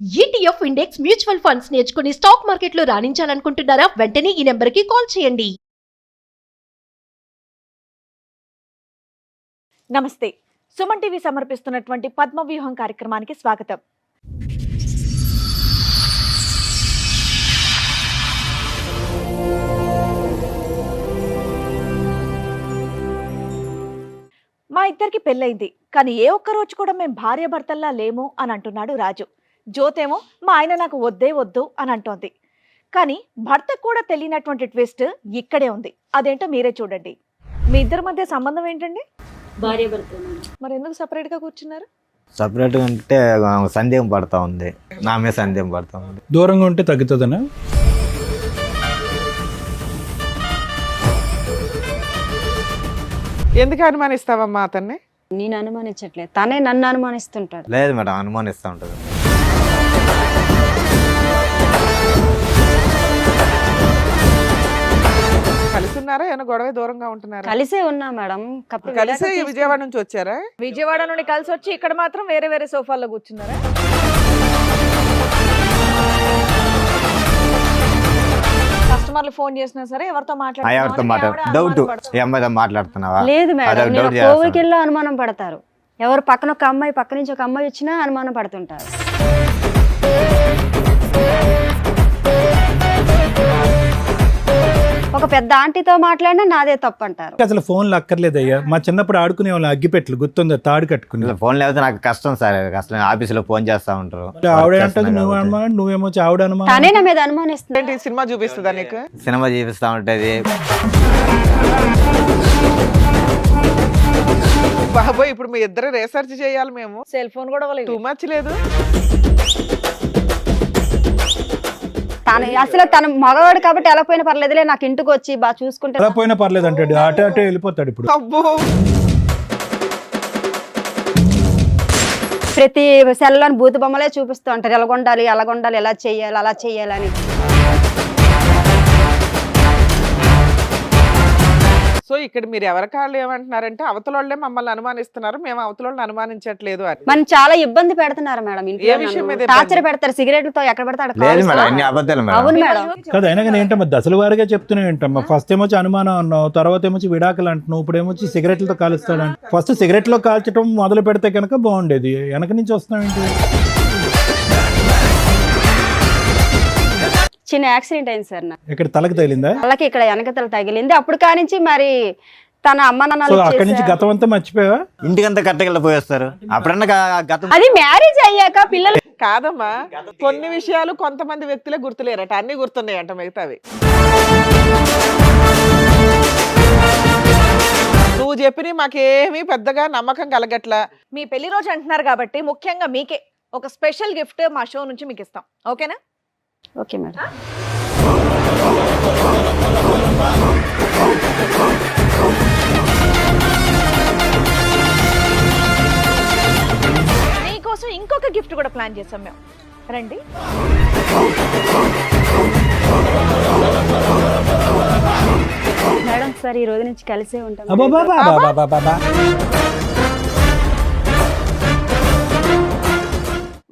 ETF index mutual funds నేర్చుకుని stock మార్కెట్లో రాణించాలనుకుంటున్నారా? వెంటనే ఈ నెంబర్కి కాల్ చేయండి. నమస్తే. సుమన్ టీవీ సమర్పిస్తున్నటువంటి పద్మవ్యూహం కార్యక్రమానికి స్వాగతం. మా ఇద్దరికి పెళ్ళైంది, కానీ ఏ ఒక్క రోజు కూడా మేము భార్యాభర్తల్లా లేము అని అంటున్నాడు రాజు. జ్యోతేమో మా ఆయన నాకు వద్దే వద్దు అని అంటోంది. కానీ భర్తకు కూడా తెలియనటువంటి ట్విస్ట్ ఇక్కడే ఉంది. అదేంటో మీరే చూడండి. మీ ఇద్దరి మధ్య సంబంధం ఏంటండి? భార్యాభర్త. మరి ఎందుకు సపరేట్ గా కూర్చున్నారు? సపరేట్గా ఉంటే సందేహం పడతా ఉంది, నా మీద సందేహం పడతా ఉంది. దూరంగా ఉంటే తగ్గుతుందనా? ఎందుకు అనుమానిస్తావమ్మా అతన్ని? నేను అనుమానించట్లేదు, తనే నన్ను అనుమానిస్తుంటాడు. లేదు మేడం, అనుమానిస్తూ ఉంటుంది. కలిసి ఉన్నారా? ఏమైనా గొడవ దూరంగా ఉంటున్నారా? కలిసే ఉన్నా మేడం. కలిసే విజయవాడ నుంచి వచ్చారా? విజయవాడ నుండి కలిసి వచ్చి ఇక్కడ మాత్రం వేరే వేరే సోఫాల్లో కూర్చున్నారా? కస్టమర్లు ఫోన్ చేసినా సరే ఎవరితో డౌట్ ఈ అమ్మాయితో మాట్లాడుతున్నావా? లేదు మేడం, అదొక నేను doubt చేస్తాను. కోవికెళ్ళి అనుమానం పడతారు. ఎవరు పక్కన ఒక అమ్మాయి, పక్క నుంచి ఒక అమ్మాయి వచ్చినా అనుమానం పడుతుంటారు. ఒక పెద్ద ఆంటీతో మాట్లాడినా నాదే తప్పు అంటారు. అసలు ఫోన్లు అక్కర్లేదయ్యా. మా చిన్నప్పుడు ఆడుకునే వాళ్ళు అగ్గిపెట్లు గుర్తుందా? తాడు కట్టుకుని. ఫోన్ లేకపోతే నాకు కష్టం సార్. అసలు ఆఫీసులో ఫోన్ చేస్తా ఉంటారు. ఆవిడ అంటది నువ్వు అనుమానం, నువ్వేమో ఆవిడ అనుమానం. తనే నా మీద అనుమానిస్తుంది. ఏంటి సినిమా చూపిస్తుందా నీకు? సినిమా చూపిస్తా ఉంటది. బాబోయ్, ఇప్పుడు మీ ఇద్దరు రీసెర్చ్ చేయాలి మేము. సెల్ ఫోన్ కూడా టూ మచ్ లేదు. అసలు తన మగవాడు కాబట్టి ఎలా పోయినా పర్లేదులే, నాకు ఇంటికి వచ్చి బాగా చూసుకుంటే ఎలా పోయినా పర్లేదు అంటాడు. అటే అటే వెళ్ళిపోతాడు. ఇప్పుడు అబ్బో, ప్రతి సెల్లోని బూతు బొమ్మలే చూపిస్తూ ఉంటారు. ఎలాగొండాలి, ఎలాగొండాలి, ఎలా చేయాలి, అలా చేయాలని. సో ఇక్కడ మీరు ఎవరి కాళ్ళు ఏమంటున్నారంటే అవతల వాళ్ళే మమ్మల్ని అనుమానిస్తున్నారు, మేము అవతల వాళ్ళని అనుమానించట్లేదు అని. మనం చాలా ఇబ్బంది పెడుతున్నారు మేడం. ఏ విషయం మీద టార్చర్ పెడతారు, సిగరెట్లతో ఎక్కడ పెడతాడు. లేదు మేడం, అన్ని అబద్ధాలు మేడం. అవును మేడం. కదా, అయినా కానీ ఏంటమ్మా దశల వారిగా చెప్తూనే ఏంటమ్మా. ఫస్ట్ ఏమొచ్చి అనుమానం అన్నావు, తర్వాత ఏమొచ్చి విడాకులు అంటున్నావు, ఇప్పుడు ఏమొచ్చి సిగరెట్లతో కాలుస్తాడు. ఫస్ట్ సిగరెట్లో కాల్చడం మొదలు పెడితే కనుక బాగుండేది. వెనక నుంచి వస్తున్నావేంటి? చిన్న యాక్సిడెంట్ అయింది సార్ నాకు. ఇక్కడ తలకు తగిలిందా? వాళ్ళకి ఇక్కడ వెనకతల తగిలింది. అప్పుడు కానించి మరి తన అమ్మ సో నాన్నలు అక్కడి నుంచి గతం అంతా మర్చిపోయావా? ఇంటికంతా కట్టగల పోయేస్తారు. అప్పుడన్నా గతం అది మ్యారేజ్ అయ్యాక పిల్లలు కాదమ్మా, కొన్ని విషయాలు కొంతమంది వ్యక్తులే గుర్తులేరట, అన్ని గుర్తున్నాయంట మిగతావి. నువ్వు చెప్పిన మాకేమీ పెద్దగా నమ్మకం కలగట్లా. మీ పెళ్లి రోజు అంటున్నారు కాబట్టి ముఖ్యంగా మీకే ఒక స్పెషల్ గిఫ్ట్ మా షో నుంచి మీకు ఇస్తాం. ఓకేనా? Okay madam. మీకోసం ఇంకొక గిఫ్ట్ కూడా ప్లాన్ చేసాం మేము. రండి. మేడం సార్ ఈ రోజు నుంచి కలిసే ఉంటాం. అబ్బబ్బబ్బబ్బబ్బబ్బబ్బ.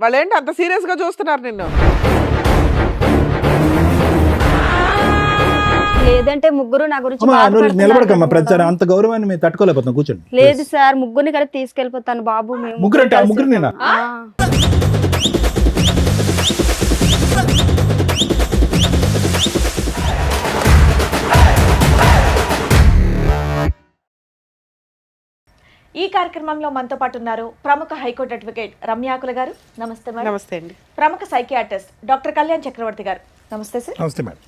వాళ్ళేంటి అంత సీరియస్ గా చూస్తున్నారు నిన్ను? లేదంటే ముగ్గురు నా గురించి అమ్మా, నువ్వు బాధపడుతున్నారు నిలబడకమ్మా. కదా. ప్రతిసారి అంత గౌరవాన్ని మేము తట్టుకోలేకపోతున్నాం. కూర్చోండి. లేదు సార్, ముగ్గురిని కలిపి తీసుకెళ్ళిపోతాను బాబు. మేము ముగ్గురు అంటే ఆ కలిసి ముగ్గురు నేనా? ఆ. ఈ కార్యక్రమంలో మనతో పాటు ఉన్నారు ప్రముఖ హైకోర్టు అడ్వకేట్ రమ్యాకుల గారు. నమస్తే మేడం. నమస్తే అండి. ప్రముఖ సైకియాట్రిస్ట్ డాక్టర్ కళ్యాణ్ చక్రవర్తి గారు. నమస్తే సార్. నమస్తే మేడం.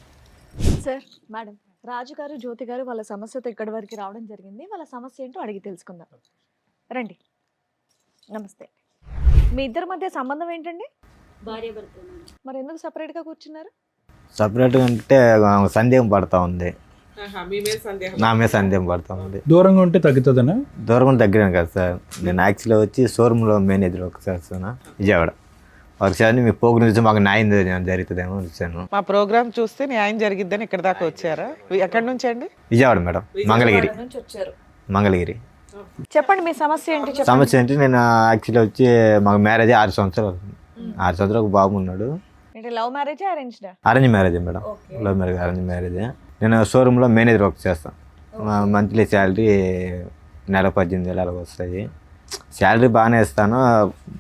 సార్, మేడం, రాజు గారు, జ్యోతి గారు వాళ్ళ సమస్యతో ఇక్కడి వరకు రావడం జరిగింది. వాళ్ళ సమస్య ఏంటో అడిగి తెలుసుకుందాం. రండి. నమస్తే. మీ ఇద్దరి మధ్య సంబంధం ఏంటండి? భార్యాభర్త. మరి ఎందుకు సపరేట్ గా కూర్చున్నారు? సపరేట్గా ఉంటే సందేహం పడతా ఉంది, నా మీద సందేహం పడతా ఉంది. దూరంగా ఉంటే తగ్గుతుందనా? దూరం తగ్గినాను కదా సార్. నేను యాక్చువల్గా వచ్చి షోరూంలో మేనేజర్ ఒకసారి విజయవాడ ఒకసారి మీ ప్రోగ్రామ్ చూసి మాకు న్యాయం జరుగుతుందేమో వచ్చాను. మా ప్రోగ్రామ్ చూస్తే న్యాయం జరిగిద్దని ఇక్కడ దాకా వచ్చారా? ఎక్కడి నుంచి అండి? విజయవాడ మేడం, మంగళగిరి. నుంచి వచ్చారు. మంగళగిరి. చెప్పండి మీ సమస్య ఏంటి? సమస్య ఏంటి, నేను యాక్చువల్లీ వచ్చి మాకు మ్యారేజ్ 6 సంవత్సరాలు అవుతుంది. 6 సంవత్సరాలు ఒక బాబు ఉన్నాడు. అంటే love marriage arranged? Arrange marriage madam. Love marriage, arrange marriage. నేను షోరూంలో మేనేజర్ వర్క్ చేస్తాను. మంత్లీ శాలరీ నెల 18,000 అలా వస్తాయి. శాలరీ బాగానే ఇస్తాను.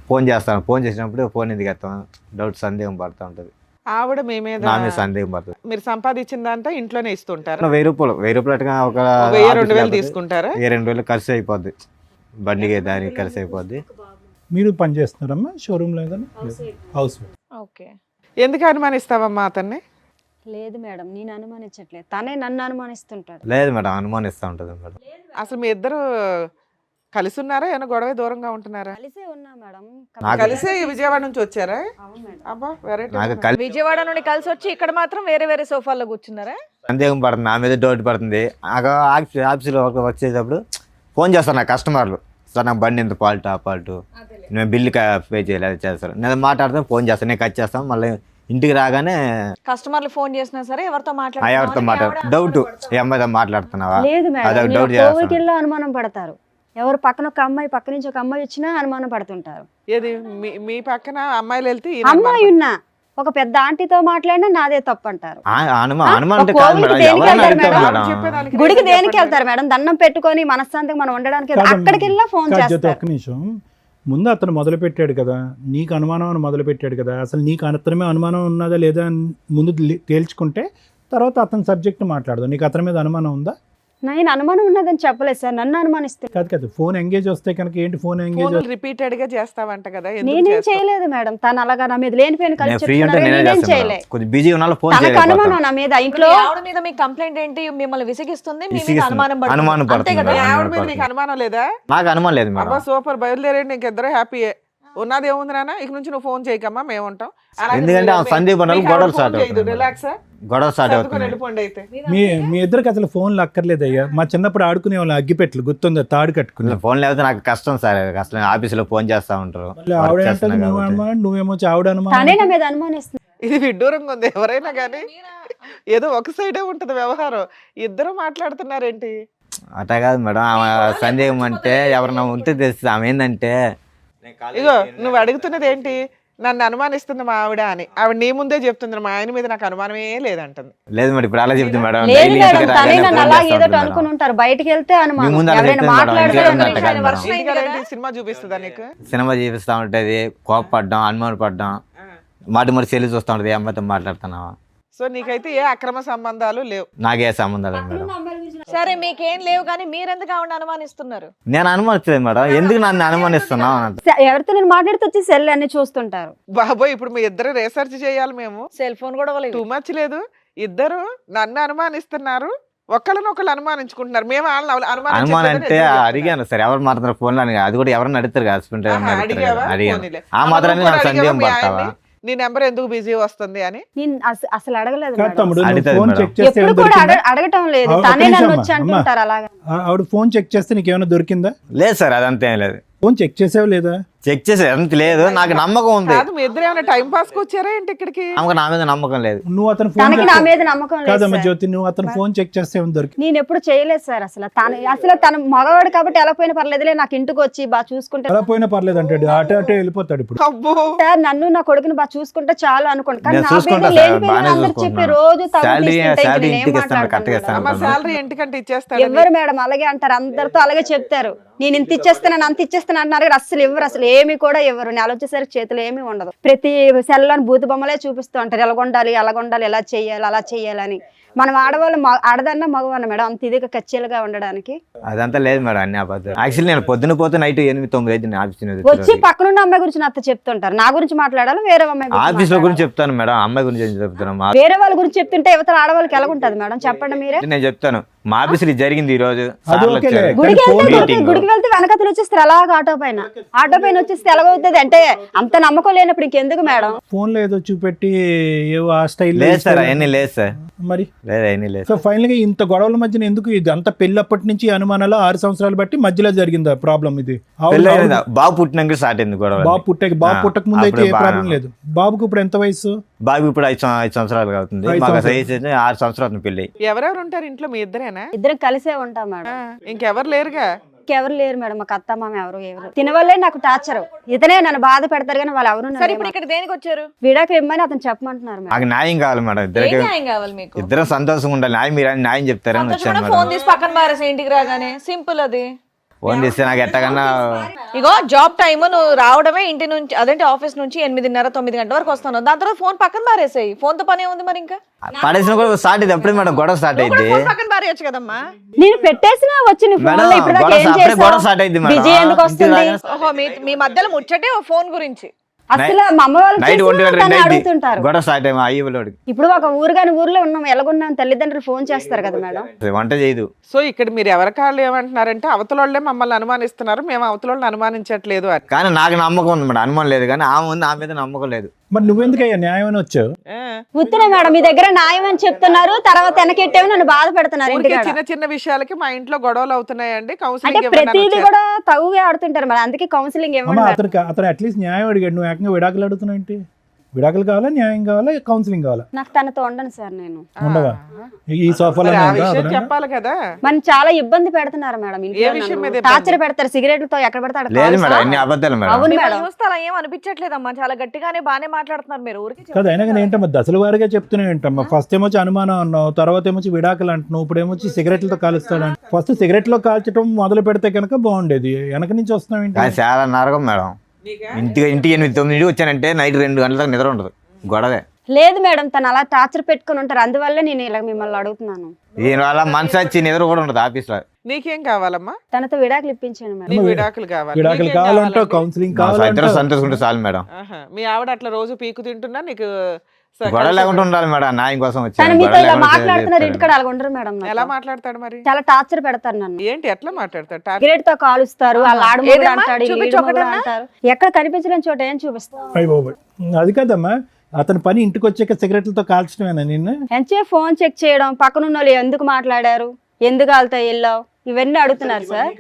ఫోన్ చేస్తాను. ఫోన్ చేసినప్పుడు ఫోన్ ఎందుకు ఎత్తాను డౌట్, సందేహం పడుతూ ఉంటుంది. ఆవిడ మీ మీద నా మీద సందేహం పడుతుంది. మీరు సంపాదించిందంతా ఇంట్లోనే ఇస్తుంటారు. 1000 రూపాయలు అట్లా ఒక 2,000 తీసుకుంటారా? 2,000 ఖర్చు అయిపోద్ది, బండికి దానికి ఖర్చు అయిపోద్ది. మీరు పని చేస్తున్నారమ్మా షోరూంలో ఏదైనా? హౌస్. ఓకే. ఎందుకు అనుమానిస్తావమ్మా అతన్ని? లేదు మేడం, నేను అనుమానించట్లేదు, తనే నన్ను అనుమానిస్తుంటాడు. లేదు మేడం, అనుమానిస్తూ ఉంటుంది మేడం. అసలు మీ ఇద్దరు కలిసి ఉన్నారా, ఏమైనా గొడవ దూరంగా ఉంటున్నారా? కలిసే ఉన్నా మేడం. కలిసే విజయవాడ నుంచి వచ్చారా? అవును మేడం. అబ్బా వెరైటీ. నాకు కలిసి విజయవాడ నుండి కలిసి వచ్చి ఇక్కడ మాత్రం వేరే వేరే సోఫాల్లో కూర్చున్నారా? సందేహం పడుతుంది, నా మీద డౌట్ పడుతుంది. ఆఫీస్లో వర్క్ చేసేటప్పుడు ఫోన్ చేస్తాను నా కస్టమర్లు, సార్ నాకు బండి ఎంత ఫాల్ట్, ఆ ఫాల్ట్, నేను బిల్లు పే చేయాలి, అది చేస్తారు. నేను మాట్లాడితే ఫోన్ చేస్తాను, నేను కట్ చేస్తాను. మళ్ళీ ఇంటికి రాగానే కస్టమర్లు ఫోన్ చేసినా సరే ఎవరితో ఎవరితో డౌట్, ఈ అమ్మాయితో మాట్లాడుతున్నావా, లేదు అదొక మేడం, డౌట్ కోవికిల్లో అనుమానం పడతారు. ఎవరు పక్కన ఒక అమ్మాయి, పక్క నుంచి ఒక అమ్మాయి వచ్చినా అనుమానం పడుతుంటారు. ఏది మీ పక్కన అమ్మాయిలు వెళ్తే అమ్మాయి ఉన్నా ఒక పెద్ద ఆంటీతో మాట్లాడినా నాదే తప్పు అంటారు. అనుమానం అంటే ఒక కాదు కోవిల్కి మేడం, దేనికి ఎవరైనా వెళ్తారు అడుగుతారు మేడం? మేడం. గుడికి దేనికి వెళ్తారు మేడం? దండం పెట్టుకొని మనశ్శాంతిగా మనం ఉండడానికి అక్కడికి వెళ్ళా ఫోన్ చేస్తారు. ఒక్క నిమిషం, ముందు అతను మొదలు పెట్టాడు కదా, నీకు అనుమానం అని మొదలు పెట్టాడు కదా, అసలు నీకు అతని అనుమానం ఉన్నదా లేదా అని ముందు తేల్చుకుంటే తర్వాత అతని సబ్జెక్ట్ మాట్లాడదు. నీకు అతని మీద అనుమానం ఉందా? నేను అనుమానం ఉన్నదని చెప్పలేదు సార్, నన్ను అనుమానిస్తే. కాదు ఫోన్ ఎంగేజ్ వస్తే కనుక ఏంటి, ఫోన్ ఎంగేజ్ రిపీటెడ్ గా చేస్తావంట కదా, ఎందుకు నేనేం చేస్తావు? చేయలేదు మేడం, తను అలాగా నా మీద లేనిపోయిన నేను ఫ్రీ ఉంటే నేనే నేనేం చేస్తాను చేయలే. మేడం. కొద్దిగా బిజీ ఉన్నా ఫోన్ తనకు అనుమానం నా మీద. ఇంట్లో ఆవిడ మీద మీ కంప్లైంట్ ఏంటి? మిమ్మల్ని విసిగిస్తుంది, మీ మీద విసిగిస్తుంది. అనుమానం పడుతుంది. అనుమానం అంతే పడుతుంది కదా? మీ మేడం. ఆవిడ మీద నీకు అనుమానం లేదా? నాకు అనుమానం లేదు అబ్బా మేడం. సూపర్, బయలుదేరండి, ఇంకిద్దరు హ్యాపీయే. ఉన్నది ఏముంది నాన్న, ఇక నుంచి నువ్వు ఫోన్ చేయకమ్మా, మేము ఉంటాం. ఎందుకంటే ఆ సందీప్ అన్నలు గొడవలు స్టార్ట్ అవుతుంది. రిలాక్స్ గొడవ స్టార్ట్ అవుతుంది. వెళ్ళిపోండి అయితే. మీ ఇద్దరికి అసలు ఫోన్లు అక్కర్లేదు అయ్యా. మా చిన్నప్పుడు ఆడుకునే వాళ్ళు అగ్గిపెట్లు గుర్తుందా, తాడు కట్టుకుని. ఫోన్ లేకపోతే నాకు కష్టం సార్, కష్టం. ఆఫీసులో ఫోన్ చేస్తా ఉంటారు. మళ్ళీ ఆవిడ వర్క్ అంటది చేస్తున్నా నువ్వు కాబట్టి. అనుమానం, నువ్వేమో ఆవిడ తనే అనుమానం. నా మీద అనుమానిస్తుంది. ఇది విడ్డూరంగా ఉంది. ఎవరైనా కానీ ఏదో ఒక సైడే ఉంటది వ్యవహారం, ఇద్దరు మాట్లాడుతున్నారేంటి? అట్లా కాదు మేడం, ఆమె సందేహం అంటే ఎవరన్నా ఉంటే తెలుస్తుంది. ఆమె ఏంటంటే ఇగో నువ్వు అడుగుతున్నది ఏంటి, నన్ను అనుమానిస్తుంది మా ఆవిడ అని. ఆవిడ నీ ముందే చెప్తుంది, మా ఆయన మీద నాకు అనుమానమే లేదంటుంది. లేదు మేడం, ఇప్పుడు అలా చెప్తుంది మేడం. లేదు డైలీ మేడం, ఇంటికి తనే రాగానే నన్ను ఫోన్ అలా చేస్తా ఏదో ఉంటుంది అనుకుని మేడం. ఉంటారు. బయటికి వెళ్తే అనుమానం, మీ ముందు అలా ఎవరైనా చెప్తుంది మేడం, మాట్లాడితే ఇంటికి అనుమానం. రాగానే ఆయన వర్షం అయింది కదా? సినిమా చూపిస్తుందా నీకు? సినిమా చూపిస్తా ఉంటది, కోపపడ్డాం, అనుమానం పడ్డాం, మరి చెల్లి చూస్తా ఉంటది, ఏ అమ్మాయితో మాట్లాడుతున్నావా. సో నీకైతే ఏ అక్రమ సంబంధాలు లేవు? నాకే సంబంధాలు లేదు మేడం. సరే మీకేం లేవు కానీ మీరెందుకు ఆవిడ అనుమానిస్తున్నారు? నేను అనుమానించలేదు మేడం, ఎందుకు నన్ను అనుమానిస్తున్నావు అని అంట. ఎవరితో నేను మాట్లాడితే వచ్చి సెల్ అన్ని చూస్తుంటారు. బాబోయ్, ఇప్పుడు మీ ఇద్దరు రీసెర్చ్ చేయాలి మేము. సెల్ ఫోన్ కూడా ఇవ్వలేదు. టూ మచ్ లేదు. ఇద్దరు నన్ను అనుమానిస్తున్నారు, ఒకళ్ళనొకళ్ళు అనుమానించుకుంటున్నారు. మేము వాళ్ళని అనుమానం అంటే అడిగాను సార్, ఎవరు మాట్లాడుతున్నారు ఫోన్ లో అని. అది కూడా ఎవరన్నా అడుగుతారు కదా, హస్బెండ్ అడిగావా? అడిగాను. పోనీలే. ఆ మాత్రాన్ని అమ్మ, నాకు నువ్వు సందేహం కూడా అడిగావా పడతావా? మీ ఆయన్ని? నీ నెంబర్ ఎందుకు బిజీ వస్తుంది అని? నేను అసలు అడగలేదు కాదు మేడం. తమ్ముడు, నువ్వు అడుగుతాది ఫోన్ మేడం. చెక్ చేస్తే ఎప్పుడు ఏమైనా కూడా దొరికిందా? అడగటం లేదు, ఒక్క తనే నిమిషం నన్ను అమ్మా, వచ్చి అంటుంటారు అలాగా. ఆవిడ ఫోన్ చెక్ చేస్తే నీకేమైనా దొరికిందా? లేదు సార్, అదంతా ఏం లేదు. ఫోన్ చెక్ చేసావు లేదా? చెక్ చేసి అంత లేదు, నాకు నమ్మకం ఉంది. కాదు, మీ ఇద్దరు ఏమైనా టైం పాస్ కి వచ్చారా ఏంటి ఇక్కడికి? ఆమెకు నా మీద నమ్మకం లేదు. నువ్వు అతను ఫోన్ తనకి నా మీద నమ్మకం లేదు కాదమ్మా సార్. జ్యోతి, నువ్వు అతను ఫోన్ చెక్ చేస్తే ఏమైనా దొరికి? నేను ఎప్పుడు చేయలేదు సార్. అసలు తన మగవాడు కాబట్టి ఎలా పోయినా పర్లేదులే, నాకు ఇంటికి వచ్చి బాగా చూసుకుంటే అలా పోయినా పర్లేదు అంటాడు, అటే అటే వెళ్ళిపోతాడు. ఇప్పుడు అబ్బో, సార్ నన్ను నా కొడుకుని బాగా చూసుకుంటే చాలు అనుకోండి. కానీ నేను నా చూసుకుంటా పేరు సార్, లేని పేరు బాగానే అందరు చెప్పి చూసుకుంటున్నాను. రోజు తగులు శాలరీ తీస్తుంటే ఇంక శాలరీ నేనేం ఇంటికి ఇస్తాను, మాట్లాడతాను కరెక్ట్గా ఇస్తాను. అమ్మ శాలరీ ఇంటికంటే ఇచ్చేస్తాడు. ఎవరు మేడం అలాగే అంటారు, అందరితో అలాగే చెప్తారు. నేను ఇంత ఇచ్చేస్తాను అంత ఇచ్చేస్తాను అంటున్నారు కానీ అసలు ఇవ్వరు, అసలు ఏమి కూడా ఇవ్వరు. నెల వచ్చేసరికి చేతిలో ఏమీ ఉండదు. ప్రతి సెల్లోని భూత బొమ్మలే చూపిస్తూ ఉంటారు, ఎలాగొండాలి అలాగొండాలి, ఎలా చెయ్యాలి అలా చెయ్యాలని. మనం ఆడవాళ్ళు ఆడదన్నా మగవన్న మేడం అంత ఇదిగా కచ్చీలుగా ఉండడానికి. అదంతా లేదు మేడం, అన్ని అబద్ధాలు. యాక్చువల్లీ నేను పొద్దున పోతే నైట్ 8-9 అయితే ఆఫీస్ వచ్చి పక్కనున్న అమ్మాయి గురించి నాతో చెప్తుంటారు. నా గురించి మాట్లాడాలి, వేరే అమ్మాయి గురించి ఆఫీస్ లో మాట్లాడాలా? గురించి చెప్తాను మేడం, అమ్మాయి గురించి ఏం చెప్తాను. వేరే వాళ్ళ గురించి చెప్తుంటే యువతల ఆడవాళ్ళకి ఎలా ఉంటది మేడం చెప్పండి మీరే. నేను చెప్తాను, మా ఆఫీస్ లో జరిగింది ఈ రోజు. అది సార్లు ఓకేలే. వచ్చారు. గుడికి కానీ ఫోన్ వెళ్తే మీటింగ్. గుడికి వెళ్తే వెనకతలు వచ్చేస్తారు అలాగ ఆటో పైన వచ్చేస్తే ఎలాగవుతుంది అంటే అంత నమ్మకం లేనప్పుడు ఇంకెందుకు మేడం. ఫోన్ లో ఏదో చూపెట్టి ఏవో ఆ స్టైల్ లేదు సార్, అవన్నీ లేదు సార్, మరి. లేదు అవన్నీ లేదు. సో ఫైనల్ గా ఇంత గొడవల మధ్యన ఎందుకు ఇది అంత పెళ్ళప్పటి నుంచి అనుమానాలు 6 సంవత్సరాలు బట్టి మధ్యలో జరిగిందా ప్రాబ్లం ఇది? పెళ్ళి అయిందా? బాబు పుట్టినాక స్టార్ట్ అయింది గొడవ. బాబు పుట్టక ముందు అయితే ఏ అప్పుడు ప్రాబ్లం బాగా- లేదు. బాబుకు ఇప్పుడు ఎంత వయసు? బాబు ఇప్పుడు 5 సంవత్సరాలు అవుతుంది. 5 మాకు సంవత్సరాలు. వయసు అయితే 6 సంవత్సరాలు పెళ్ళి. ఎవరెవరు ఉంటారు ఇంట్లో? మీ ఇద్దరేనా? ఇద్దరం కలిసే ఉంటాం మేడం. ఇంకెవరు లేరుగా? ఎవరు లేరు మేడం, మాకు అత్త మామ ఎవరు తినవల్లే నాకు టార్చర్. ఇతనే నన్ను బాధ పెడతారు కానీ వాళ్ళు ఎవరు సరే ఇప్పుడు ఇక్కడ దేనికి వచ్చారు? విడాకులు ఇమ్మని అతను చెప్పమంటున్నారు మేడం. నాకు న్యాయం కావాలి మేడం, ఏం ఇద్దరికి న్యాయం కావాలి మీకు? ఇద్దరం సంతోషంగా ఉండాలి. న్యాయం మీరు న్యాయం చెప్తారని వచ్చాను ఫోన్ మేడం. తీసి పక్కన పారేసి ఇంటికి రాగానే సింపుల్ అది. ఫోన్ చేస్తే నాకు ఎట్టకన్నా ఇగో జాబ్ టైమ్ నువ్వు రావడమే ఇంటి నుంచి, అదేంటి ఆఫీస్ నుంచి 8:30 9 గంటల వరకు వస్తాను. దాని తర్వాత ఫోన్ పక్కన పారేసాయి. ఫోన్ తో పని ఉంది మరి ఇంకా పడేసిన కూడా స్టార్ట్ అయింది అప్పుడే మేడం, గొడవ స్టార్ట్ అయింది ఫోన్ పక్కన పారేయచ్చు కదమ్మా. నేను పెట్టేసినా వచ్చి నీ ఫోన్ లో మేడం, ఇప్పుడు గొడవ ఏం అప్పుడే గొడవ చేసావు? స్టార్ట్ అయింది మేడం. బిజీ ఎందుకు వస్తుంది? ఓహో మీ మధ్యలో ముచ్చటే ఓ ఫోన్ గురించి. అసలు మా అమ్మ వాళ్ళు నైట్ చేసినా 1:2 తను అయింది అడుగుతుంటారు. గొడవ స్టార్ట్ అయ్యి అయ్యలోడికి ఇప్పుడు ఒక ఊరు కాని ఊర్లో ఉన్నాం, ఎలాగున్నాం తల్లిదండ్రులు ఫోన్ చేస్తారు కదా మేడం. వంట చేయదు. సో ఇక్కడ మీరు ఎవరికాళ్ళు ఏమంటున్నారంటే అవతలోళ్ళే మమ్మల్ని అనుమానిస్తున్నారు, మేము అవతలోళ్ళని అనుమానించట్లేదు అని. కానీ నాకు నమ్మకం ఉంది మేడం, అనుమానం లేదు. కానీ ఆమె ఉంది, ఆమె మీద నమ్మకం లేదు. మరి నువ్వెందుకయ్యా న్యాయం అని వచ్చావు? ఉత్తరే మేడం మీ దగ్గర న్యాయం అని చెప్తున్నారు, తర్వాత వెనకెట్టేమో నన్ను బాధ పెడుతున్నారు ఊరికే ఇంటికాడ. చిన్న చిన్న విషయాలకి మా ఇంట్లో గొడవలు అవుతున్నాయండి, అంటే కౌన్సిలింగ్ ప్రతిదీ కూడా తగుగా ఆడుతుంటారు మేడం, అందుకే కౌన్సిలింగ్ అమ్మ ఇవ్వండి. అతను అట్లీస్ట్ న్యాయం అడిగాడు, నువ్వు ఏకంగా విడాకులు అడుగుతున్నావు ఏంటి? విడాకులు కావాలా, న్యాయం కావాలా, కౌన్సిలింగ్ కావాలా? నాకు తనతో ఉండను సార్ నేను. ఉండవా? ఈ సోఫాలో ఆ విషయం చెప్పాలి కదా. మనం చాలా ఇబ్బంది పెడుతున్నారు మేడం ఏ విషయం మీద ఇంట్లో. ఇబ్బంది? టార్చర్ పెడతారు, సిగరెట్లతో ఎక్కడ పెడతాడు. లేదు మేడం, అన్ని అబద్ధాలు మేడం. అవును మిమ్మల్ని మేడం. చూస్తే అలా ఏం అనిపించట్లేదమ్మా, చాలా గట్టిగానే బానే మాట్లాడుతున్నారు మీరు. ఊరికి కదా అయినా కానీ ఏంటమ్మా దశల వారిగా చెప్తూనే ఏంటమ్మా? ఫస్ట్ ఏమొచ్చి అనుమానం అన్నావు, తర్వాత ఏమొచ్చి విడాకులు అంటున్నావు, ఇప్పుడు ఏమొచ్చి సిగరెట్లతో కాలుస్తాడు. ఫస్ట్ సిగరెట్లో కాల్చడం మొదలు పెడితే కనుక బాగుండేది, వెనక నుంచి వస్తున్నావు ఏంటి? కానీ చాలా నరకం మేడం. ఇంటికి 8 9 వచ్చానంటే నైట్ 2 గంటల దాకా నిద్ర ఉండదు, గొడవే. లేదు మేడం, తను అలా టార్చర్ పెట్టుకుని ఉంటారు, అందువల్లే నేను ఇలా మిమ్మల్ని అడుగుతున్నాను. దీనివల్ల మనసు వచ్చి నిద్ర కూడా ఉండదు ఆఫీస్లో. నీకేం కావాలమ్మా? తనతో విడాకులు ఇప్పించాను మేడం. నీకు విడాకులు కావాలి. విడాకులు నీకేం కావాలంటావు, కావాలండి? కౌన్సిలింగ్ ఇద్దరు కావాలంటావు. సంతోషంగా చాలు మేడం. ఆహా. మీ ఆవిడ అట్లా రోజు పీకు తింటున్నా నీకు గొడవ లేకుండా ఉండాలి మేడం, న్యాయం కోసం తను వచ్చాను. మీతో గొడవ ఇలా లేకుండా మాట్లాడుతున్నారు, చేస్తాడు. ఇంటికాడ అలా ఉండరు మేడం. నాతో. ఎలా మాట్లాడతాడు మరి? చాలా టార్చర్ పెడతారు నన్ను. ఏంటి ఎట్లా మాట్లాడతాడు? సిగరెట్ తో కాలుస్తారు, వాళ్ళ ఆడమూడు ఏదమ్మా? అంటాడు, చూపించు ఈడు మొగుడు ఒకటన్నా? అంటారు. ఎక్కడ కనిపించలేని చోట ఏం చూపిస్తారు. అయ్య బాబోయ్. అది కాదమ్మా, అతని పని ఇంటికి వచ్చాక సిగరెట్లతో కాల్చడమేనా నిన్ను? ఎంచే ఫోన్ చెక్ చేయడం, పక్కనున్న వాళ్ళు ఎందుకు మాట్లాడారు, ఎందుకు వాళ్ళతో వెళ్ళావు, ఇవన్నీ అడుగుతున్నారు సార్.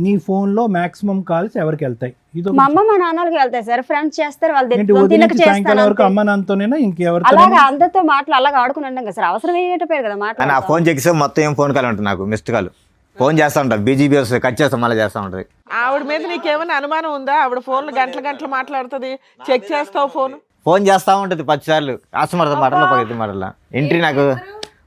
నీ ఫోన్ లో మాక్సిమం కాల్స్ ఎవరికి వెళ్తాయి? ఇది మా అమ్మ మా నాన్నలకి వెళ్తాయి సార్, ఫ్రెండ్స్ చేస్తారు, వాళ్ళు ఏంటి తెచ్చుకొని ఉదయం తినక నుంచి సాయంకాలం వరకు చేస్తాను. అమ్మ నాన్నతోనేనా ఇంకెవరితో? అలాగా అందరితో మాటలు అలాగా ఆడుకుని ఉంటాం కదా సార్, అవసరం ఏంటో కదా కానీ ఆ మాట్లాడు. ఫోన్ చెక్కిస్తే మొత్తం ఏం ఫోన్ కాల్ ఉంటుంది, నాకు మిస్డ్ కాల్. ఫోన్ చేస్తా ఉంటా, బీజీబీ వస్తుంది, కట్ చేస్తా, మళ్ళీ చేస్తా ఉంటుంది. ఆవిడ మీద నీకేమైనా అనుమానం ఉందా? ఆవిడ ఫోన్లు గంటలు మాట్లాడుతుంది, చెక్ చేస్తావు ఫోన్? ఫోన్ చేస్తా ఉంటుంది 10 సార్లు. కస్టమర్తో మాటలు పగిద్ది మాటల ఎంట్రీ. నాకు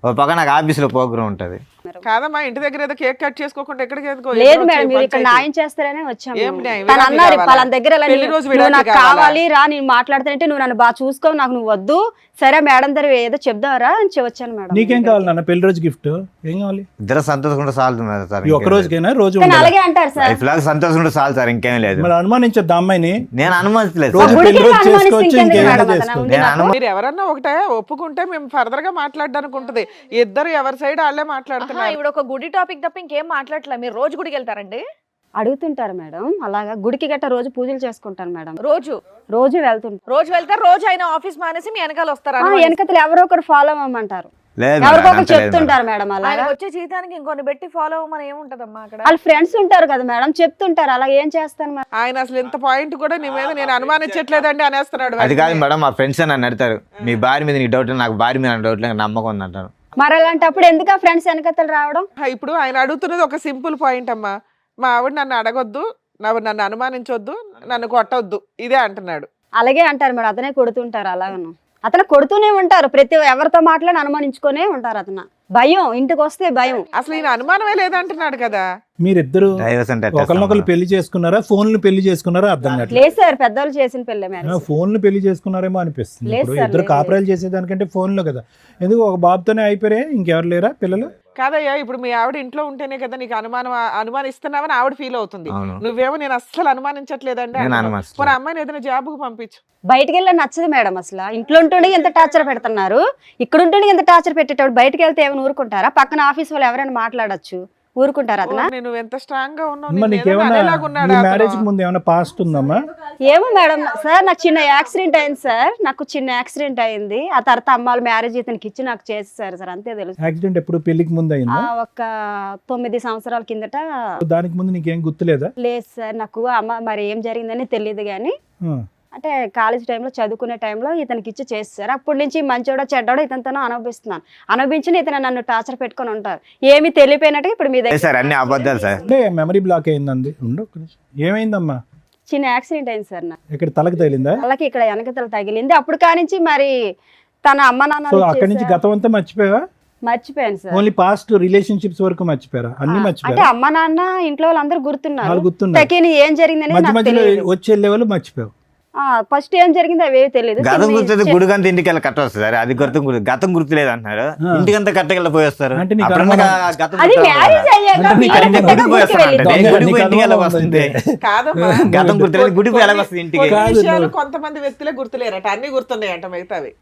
ఒక పక్క నాకు ఆఫీస్లో ప్రోగ్రామ్ ఉంటుంది. కాదమ్మా, ఇంటి దగ్గర ఏదో కేక్ కట్ చేసుకోకుండా ఎక్కడికి ఎందుకో? లేదు మేడం, మీరు ఇక్కడ న్యాయం చేస్తారనే వచ్చాము. ఏం న్యాయం? తను విడాకులు అన్నారు కావాలా? వాళ్ళ దగ్గర ఇలా పెళ్లి నువ్వు రోజు విడాకులు నాకు కావాలా? కావాలి రా, నేను మాట్లాడుతానంటే నువ్వు నన్ను బాగా చూసుకో, నాకు నువ్వు వద్దు, సరే మేడం దగ్గర ఏదో చెప్దావరా అని వచ్చాను మేడం. నీకేం కావాలి నాన్న? పెళ్లి రోజు గిఫ్ట్ ఏం కావాలి? ఇద్దరు సంతోషంగా చాలు మేడం సార్. ఈ ఒక్క రోజుకైనా రోజు కానీ ఉండాలి. అలాగే అంటారు సార్. లైఫ్ లాగా సంతోషంగా చాలు సార్, ఇంకేం లేదు. మరి అనుమానించొద్దు అమ్మాయిని. నేను అనుమతిలేదు రోజు సార్. పెళ్లి రోజు గుడికి చేసుకోవచ్చు, అనుమానిస్తే ఇంకేమైనా ఇంకేం మేడం చేసుకోవచ్చు. అతను? నేను అనుమతి మీరు ఎవరన్నా ఒకటే ఒప్పుకుంటే మేము ఫర్దర్ గా మాట్లాడడానికి ఉంటది. ఇద్దరు ఎవరి సైడ్ వాళ్ళే మాట్లాడుతున్నారు. ఇప్పుడు ఒక గుడి టాపిక్ తప్ప ఇంకేం మాట్లాడట్లే. మీరు రోజు గుడికి వెళ్తారండి? అడుగుతుంటారు మేడం, అలాగా గుడికి గట్ట రోజు పూజలు చేసుకుంటాను మేడం, రోజు రోజు వెళ్తుంటారు. రోజు వెళ్తారు, రోజు ఆయన ఆఫీస్ మానేసి మీ వెనకాల వస్తారా? వెనకతలు ఎవరో ఒకరు ఫాలో అవ్వమంటారు, లేదు ఎవరికో మేడం, ఒకరు అంత లేదు మేడం. చెప్తుంటారు మేడం. అలాగా ఆయన వచ్చే జీతానికి ఇంకొన్ని పెట్టి ఫాలో అవ్వమని ఏముంటదమ్మా అక్కడ? వాళ్ళ ఫ్రెండ్స్ ఉంటారు కదా మేడం, చెప్తుంటారు, అలా ఏం చేస్తాను మేడం. ఆయన అసలు ఇంత పాయింట్ కూడా నీ మీద నేను అనుమానించట్లేదండి అనేస్తున్నాడు. అది కాదు మేడం, మా ఫ్రెండ్స్ నన్ను అడతారు, మీ భార్య మీద నీకు డౌట్, నాకు భార్య మీద డౌట్ లేదు, నమ్మకం ఉంది అంటారు. మరి అలాంటప్పుడు ఎందుకు ఆ ఫ్రెండ్స్ వెనకతలు రావడం? ఇప్పుడు ఆయన అడుగుతున్నది ఒక సింపుల్ పాయింట్ అమ్మా. మా ఆవిడ నన్ను అడగొద్దు, నన్ను అనుమానించొద్దు, నన్ను కొట్టొద్దు, ఇదే అంటున్నాడు. అలాగే అంటారు మేడం, అతనే కొడుతుంటారు. అలాగను అతను కొడుతూనే ఉంటారు, ప్రతి ఎవరితో మాట్లాడి అనుమానించుకునే ఉంటారు. అతను భయం, ఇంటికి వస్తే భయం. అసలు ఈయన అనుమానమే లేదంటున్నాడు కదా. మీరిద్దరు డైవర్స్ అంటే ఎట్లా ఒకరినొకరు ఇస్తాం పెళ్లి చేసుకున్నారా, ఫోన్లు పెళ్లి చేసుకున్నారా అర్థం కావట్లేదు. లేదు సార్, పెద్దవాళ్ళు చేసిన పెళ్ళే మ్యారేజ్. ఫోన్లు పెళ్లి చేసుకున్నారేమో అనిపిస్తుంది. లేదు ఇప్పుడు సార్, ఇద్దరు లేదు. కాపురాలు చేసేదానికంటే ఫోన్లో కదా. ఎందుకు ఒక బాబుతోనే అయిపోయారే, ఇంకెవరు లేరా పిల్లలు? కాదయ్యా, ఇప్పుడు మీ ఆవిడ ఇంట్లో ఉంటేనే కదా నీకు అనుమానిస్తున్నావని ఆవిడ ఫీల్ అవుతుంది. అవును. నువ్వేమో నేను అస్సలు అనుమానించట్లేదండి నేను అంటున్నావు. అనుమానిస్తలేదు. పోనీ అమ్మాయిని ఏదైనా జాబ్కు పంపించు. బయటికి వెళ్ళి నచ్చదు మేడం, అసలు ఇంట్లో ఉంటుండే ఎంత టార్చర్ పెడుతున్నారు, ఇక్కడ ఉంటుండే ఎంత టార్చర్ పెట్టేటప్పుడు బయటకు వెళ్తే ఏమైనా ఊరుకుంటారా? పక్కన ఆఫీస్ వాళ్ళు ఎవరైనా మాట్లాడొచ్చు, ఊరుకుంటారా అతను? నువ్వు ఎంత స్ట్రాంగ్ గా ఉన్నావు, అమ్మా, నిన్ను ఏదైనా నీకేమన్నా అనేలాగున్నాడా నీ అతను? మ్యారేజ్ కి ముందు ఏమైనా పాస్ట్ ఉందమ్మా? ఏమో మేడం సార్, నాకు చిన్న యాక్సిడెంట్ అయింది సార్, నాకు చిన్న యాక్సిడెంట్ అయింది. ఆ తర్వాత అమ్మాళ్ళు మ్యారేజ్ ఇతనికి ఇచ్చి నాకు చేసేసారు సార్, అంతే తెలుసు. యాక్సిడెంట్ ఎప్పుడు పెళ్లికి ముందు అయిందా? ఒక 9 సంవత్సరాల కిందట. దానికి ముందు నీకేం గుర్తులేదా? లేదు సార్, నాకు అమ్మ మరి ఏం జరిగిందని తెలియదు కానీ అంటే కాలేజ్ టైంలో చదువుకునే టైంలో ఇతనికి ఇచ్చి చేస్తారు. అప్పటి నుంచి మంచోడో చెడ్డోడో ఇతనితో అనుభవిస్తున్నాను. అనుభవించిన ఇతను నన్ను టార్చర్ పెట్టుకొని ఉంటారు. ఏమి తెలియపోయినట్టుగా ఇప్పుడు మీ దగ్గర సార్ అన్ని అబద్ధాలు సార్. అంటే మెమరీ బ్లాక్ అయిందండి. ఉండు ఒక్క నిమిషం. ఏమైందమ్మా? చిన్న యాక్సిడెంట్ అయింది సార్. నాకు ఇక్కడ తలకు తగిలిందా? వాళ్ళకి ఇక్కడ వెనకతల తగిలింది. అప్పుడు కానించి మరి తన అమ్మ సో నాన్న అక్కడి నుంచి గతం అంతా మర్చిపోయావా? మర్చిపోయాను సార్. ఓన్లీ పాస్ట్ రిలేషన్షిప్స్ వరకు మర్చిపోయారా? అన్ని అంటే మర్చిపోయారా? అమ్మ నాన్న ఇంట్లో వాళ్ళందరూ గుర్తున్నారు. వాళ్ళు గుర్తున్నారు. తకిని ఏం జరిగిందని మధ్య నాకు మధ్యలో తెలియదు. వచ్చి వెళ్ళే వాళ్ళు మర్చిపోయావు. ఫస్ట్ ఏం జరిగింది అవేవి తెలియదు. గతం గుర్తుంది, గుడికంతా ఇంటికి వెళ్ళి కట్ట వస్తుంది సార్. అది గతం గుర్తులేదు అంటున్నారు. ఇంటికంతా కట్టకెళ్ళి పోయేస్తారు. అంటే నీకు అప్పుడన్నా అనుమానం- గతం అది గుర్తు రావాలి మ్యారేజ్ కదా. అయ్యాక అంటే నీకు పిల్లలు అనుమానం- పుట్టాక గుడికి గుడికి పోయేస్తారంటే వెళ్ళిద్దాం. గుడికి పోయి ఇంటికి ఎలా అనుమానం వస్తుంది? కాదమ్మా గతం గుర్తులేదు, గుడికి పోయి ఎలా వస్తుంది ఇంటికి? కొన్ని కాదు విషయాలు నువ్వు. కొంతమంది వ్యక్తులే గుర్తులేరట, అన్ని గుర్తున్నాయంట మిగతావి.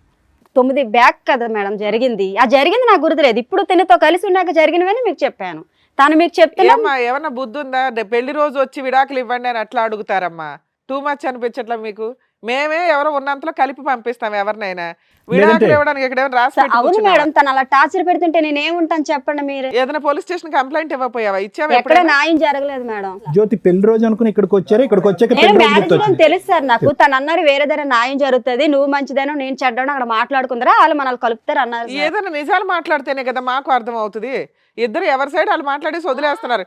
9 బ్యాక్ కదా మేడం జరిగింది. ఆ జరిగింది నాకు గుర్తులేదు. ఇప్పుడు తినతో కలిసి ఉన్నాక జరిగినవని మీకు చెప్పాను. తను మీకు చెప్తున్నా ఏమ్మా ఏమన్నా బుద్ధి ఉందా? పెళ్లి రోజు వచ్చి విడాకులు ఇవ్వండి అని అట్లా అడుగుతారమ్మా. టూ మచ్ అనిపించట్లా మీకు? మేమే ఎవరో ఉన్నంతలో కలిపి పంపిస్తాం ఎవరినైనా. విడాకులు ఇవ్వడానికి ఇక్కడ ఏమైనా రాసి పెట్టి అవును కూర్చున్నావా? మేడం, తను అలా టార్చర్ పెడుతుంటే నేను ఏముంటాను చెప్పండి మీరు. ఏదైనా పోలీస్ స్టేషన్ కంప్లైంట్ ఇవ్వపోయావా? ఇచ్చావా ఎక్కడ ఎప్పుడైనా? న్యాయం జరగలేదు మేడం. జ్యోతి పెళ్లి రోజు అనుకుని ఇక్కడికి వచ్చారు. ఇక్కడికి వచ్చాక నేను పెళ్లి రోజు మ్యారేజ్ లో గుర్తొచ్చింది. తెలుసు సార్ నాకు. తను అన్నారు వేరే దగ్గర న్యాయం జరుగుతుంది, నువ్వు మంచిదేనో నేను చెడ్డానో అక్కడ మాట్లాడుకుందరా వాళ్ళు మనల్ని కలుపుతారు అన్నారు సార్. ఏదైనా నిజాలు మాట్లాడితేనే కదా మాకు అర్థం అవుతుంది. ఇద్దరు ఎవరి సైడ్ వాళ్ళు మాట్లాడేసి వదిలేస్తున్నారు.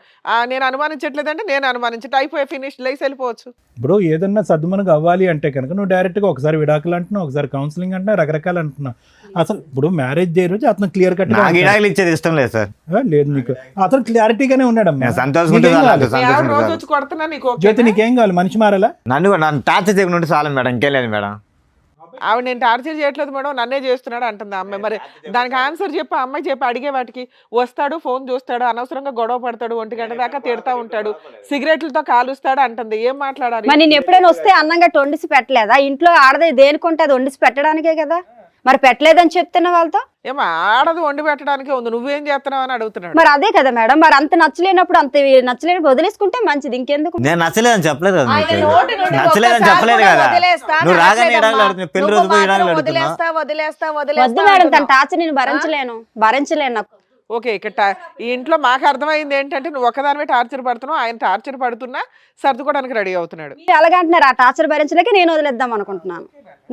నేను అనుమానించట్లేదంటే నేను అనుమానించట అయిపోయి ఫినిష్ లేసి వెళ్ళిపోవచ్చు. బ్రో ఏదన్నా సద్దుమనకు అవ్వాలి అంటే కనుక నువ్వు డైరెక్ట్ గా ఒకసారి విడాకులు అంటున్నావు, ఒకసారి కౌన్సిలింగ్ అంటున్నా, రకరకాలు అంటున్నావు. అసలు ఇప్పుడు మ్యారేజ్ డే రోజు అతను క్లియర్ కట్ నాకు విడాకులు ఇచ్చేది ఇష్టం లేదు సార్. లేదు నీకు అతను క్లారిటీగానే ఉన్నాడమ్మా. నేను సంతోషంగా నీకేం కావాలి? మీ ఆవిడ రోజు సంతోషం. వచ్చి కొడుతున్నా నీకు జ్యోతి ఓకేనా? నీకేం కావాలి? మనిషి మారాలా? నన్ను టార్చర్ చేయకుండా చాలు మేడం, ఇంకేం లేదు మేడం. ఆవిడ నేను టార్చర్ చేయట్లేదు మేడం, నన్నే చేస్తున్నాడు అంటుంది ఆ అమ్మాయి. మరి దానికి ఆన్సర్ చెప్పి ఆ అమ్మాయి చెప్పి అడిగే వాటికి వస్తాడు, ఫోన్ చూస్తాడు, అనవసరంగా గొడవ పడతాడు, 1 గంట దాకా తిడతా ఉంటాడు, సిగరెట్లతో కాలుస్తాడు అంటుంది. ఏం మాట్లాడాలి? మరి నేను ఎప్పుడైనా వస్తే అన్నంగా వండిసి పెట్టలేదా? ఇంట్లో ఆడదే దేనికుంటే అది వండిసి పెట్టడానికే కదా. మరి పెట్టలేదని చెప్తున్నా వాళ్ళతో. ఏమో ఆడదు వండి పెట్టడానికే ఉంది, నువ్వేం చేస్తున్నావు అని అడుగుతున్నాడు. మరి అదే కదా మేడం. మరి అంత నచ్చలేనప్పుడు అంత నచ్చలేనప్పుడు వదిలేసుకుంటే మంచిది. ఇంకెందుకు? నేను నచ్చలేదని చెప్పలేదు కదా ఆయన నీకు. నోటి నుండి నచ్చలేదని ఒక్కసారి చెప్పలేదు కూడా కదా. వదిలేస్తా నువ్వు రాగానే అనట్లేదమ్మా. విడాకులు అడుగుతున్నావు, పెళ్లి రోజు నువ్వు పోయి విడాకులు మాత్రం అడుగుతున్నావు. వద్దు మేడం, తన టార్చర్ నేను భరించలేను నాకు. ఓకే, ఇక్కడ ఈ ఇంట్లో మాకు అర్థమైంది ఏంటంటే నువ్వు ఒకదానివే టార్చర్ పడుతున్నావు, ఆయన టార్చర్ పడుతున్నా సర్దుకోవడానికి రెడీ అవుతున్నాడు. మీరు అలాగంటున్నారు. ఆ టార్చర్ భరించలేక నేను వదిలేద్దాం అనుకుంటున్నాను.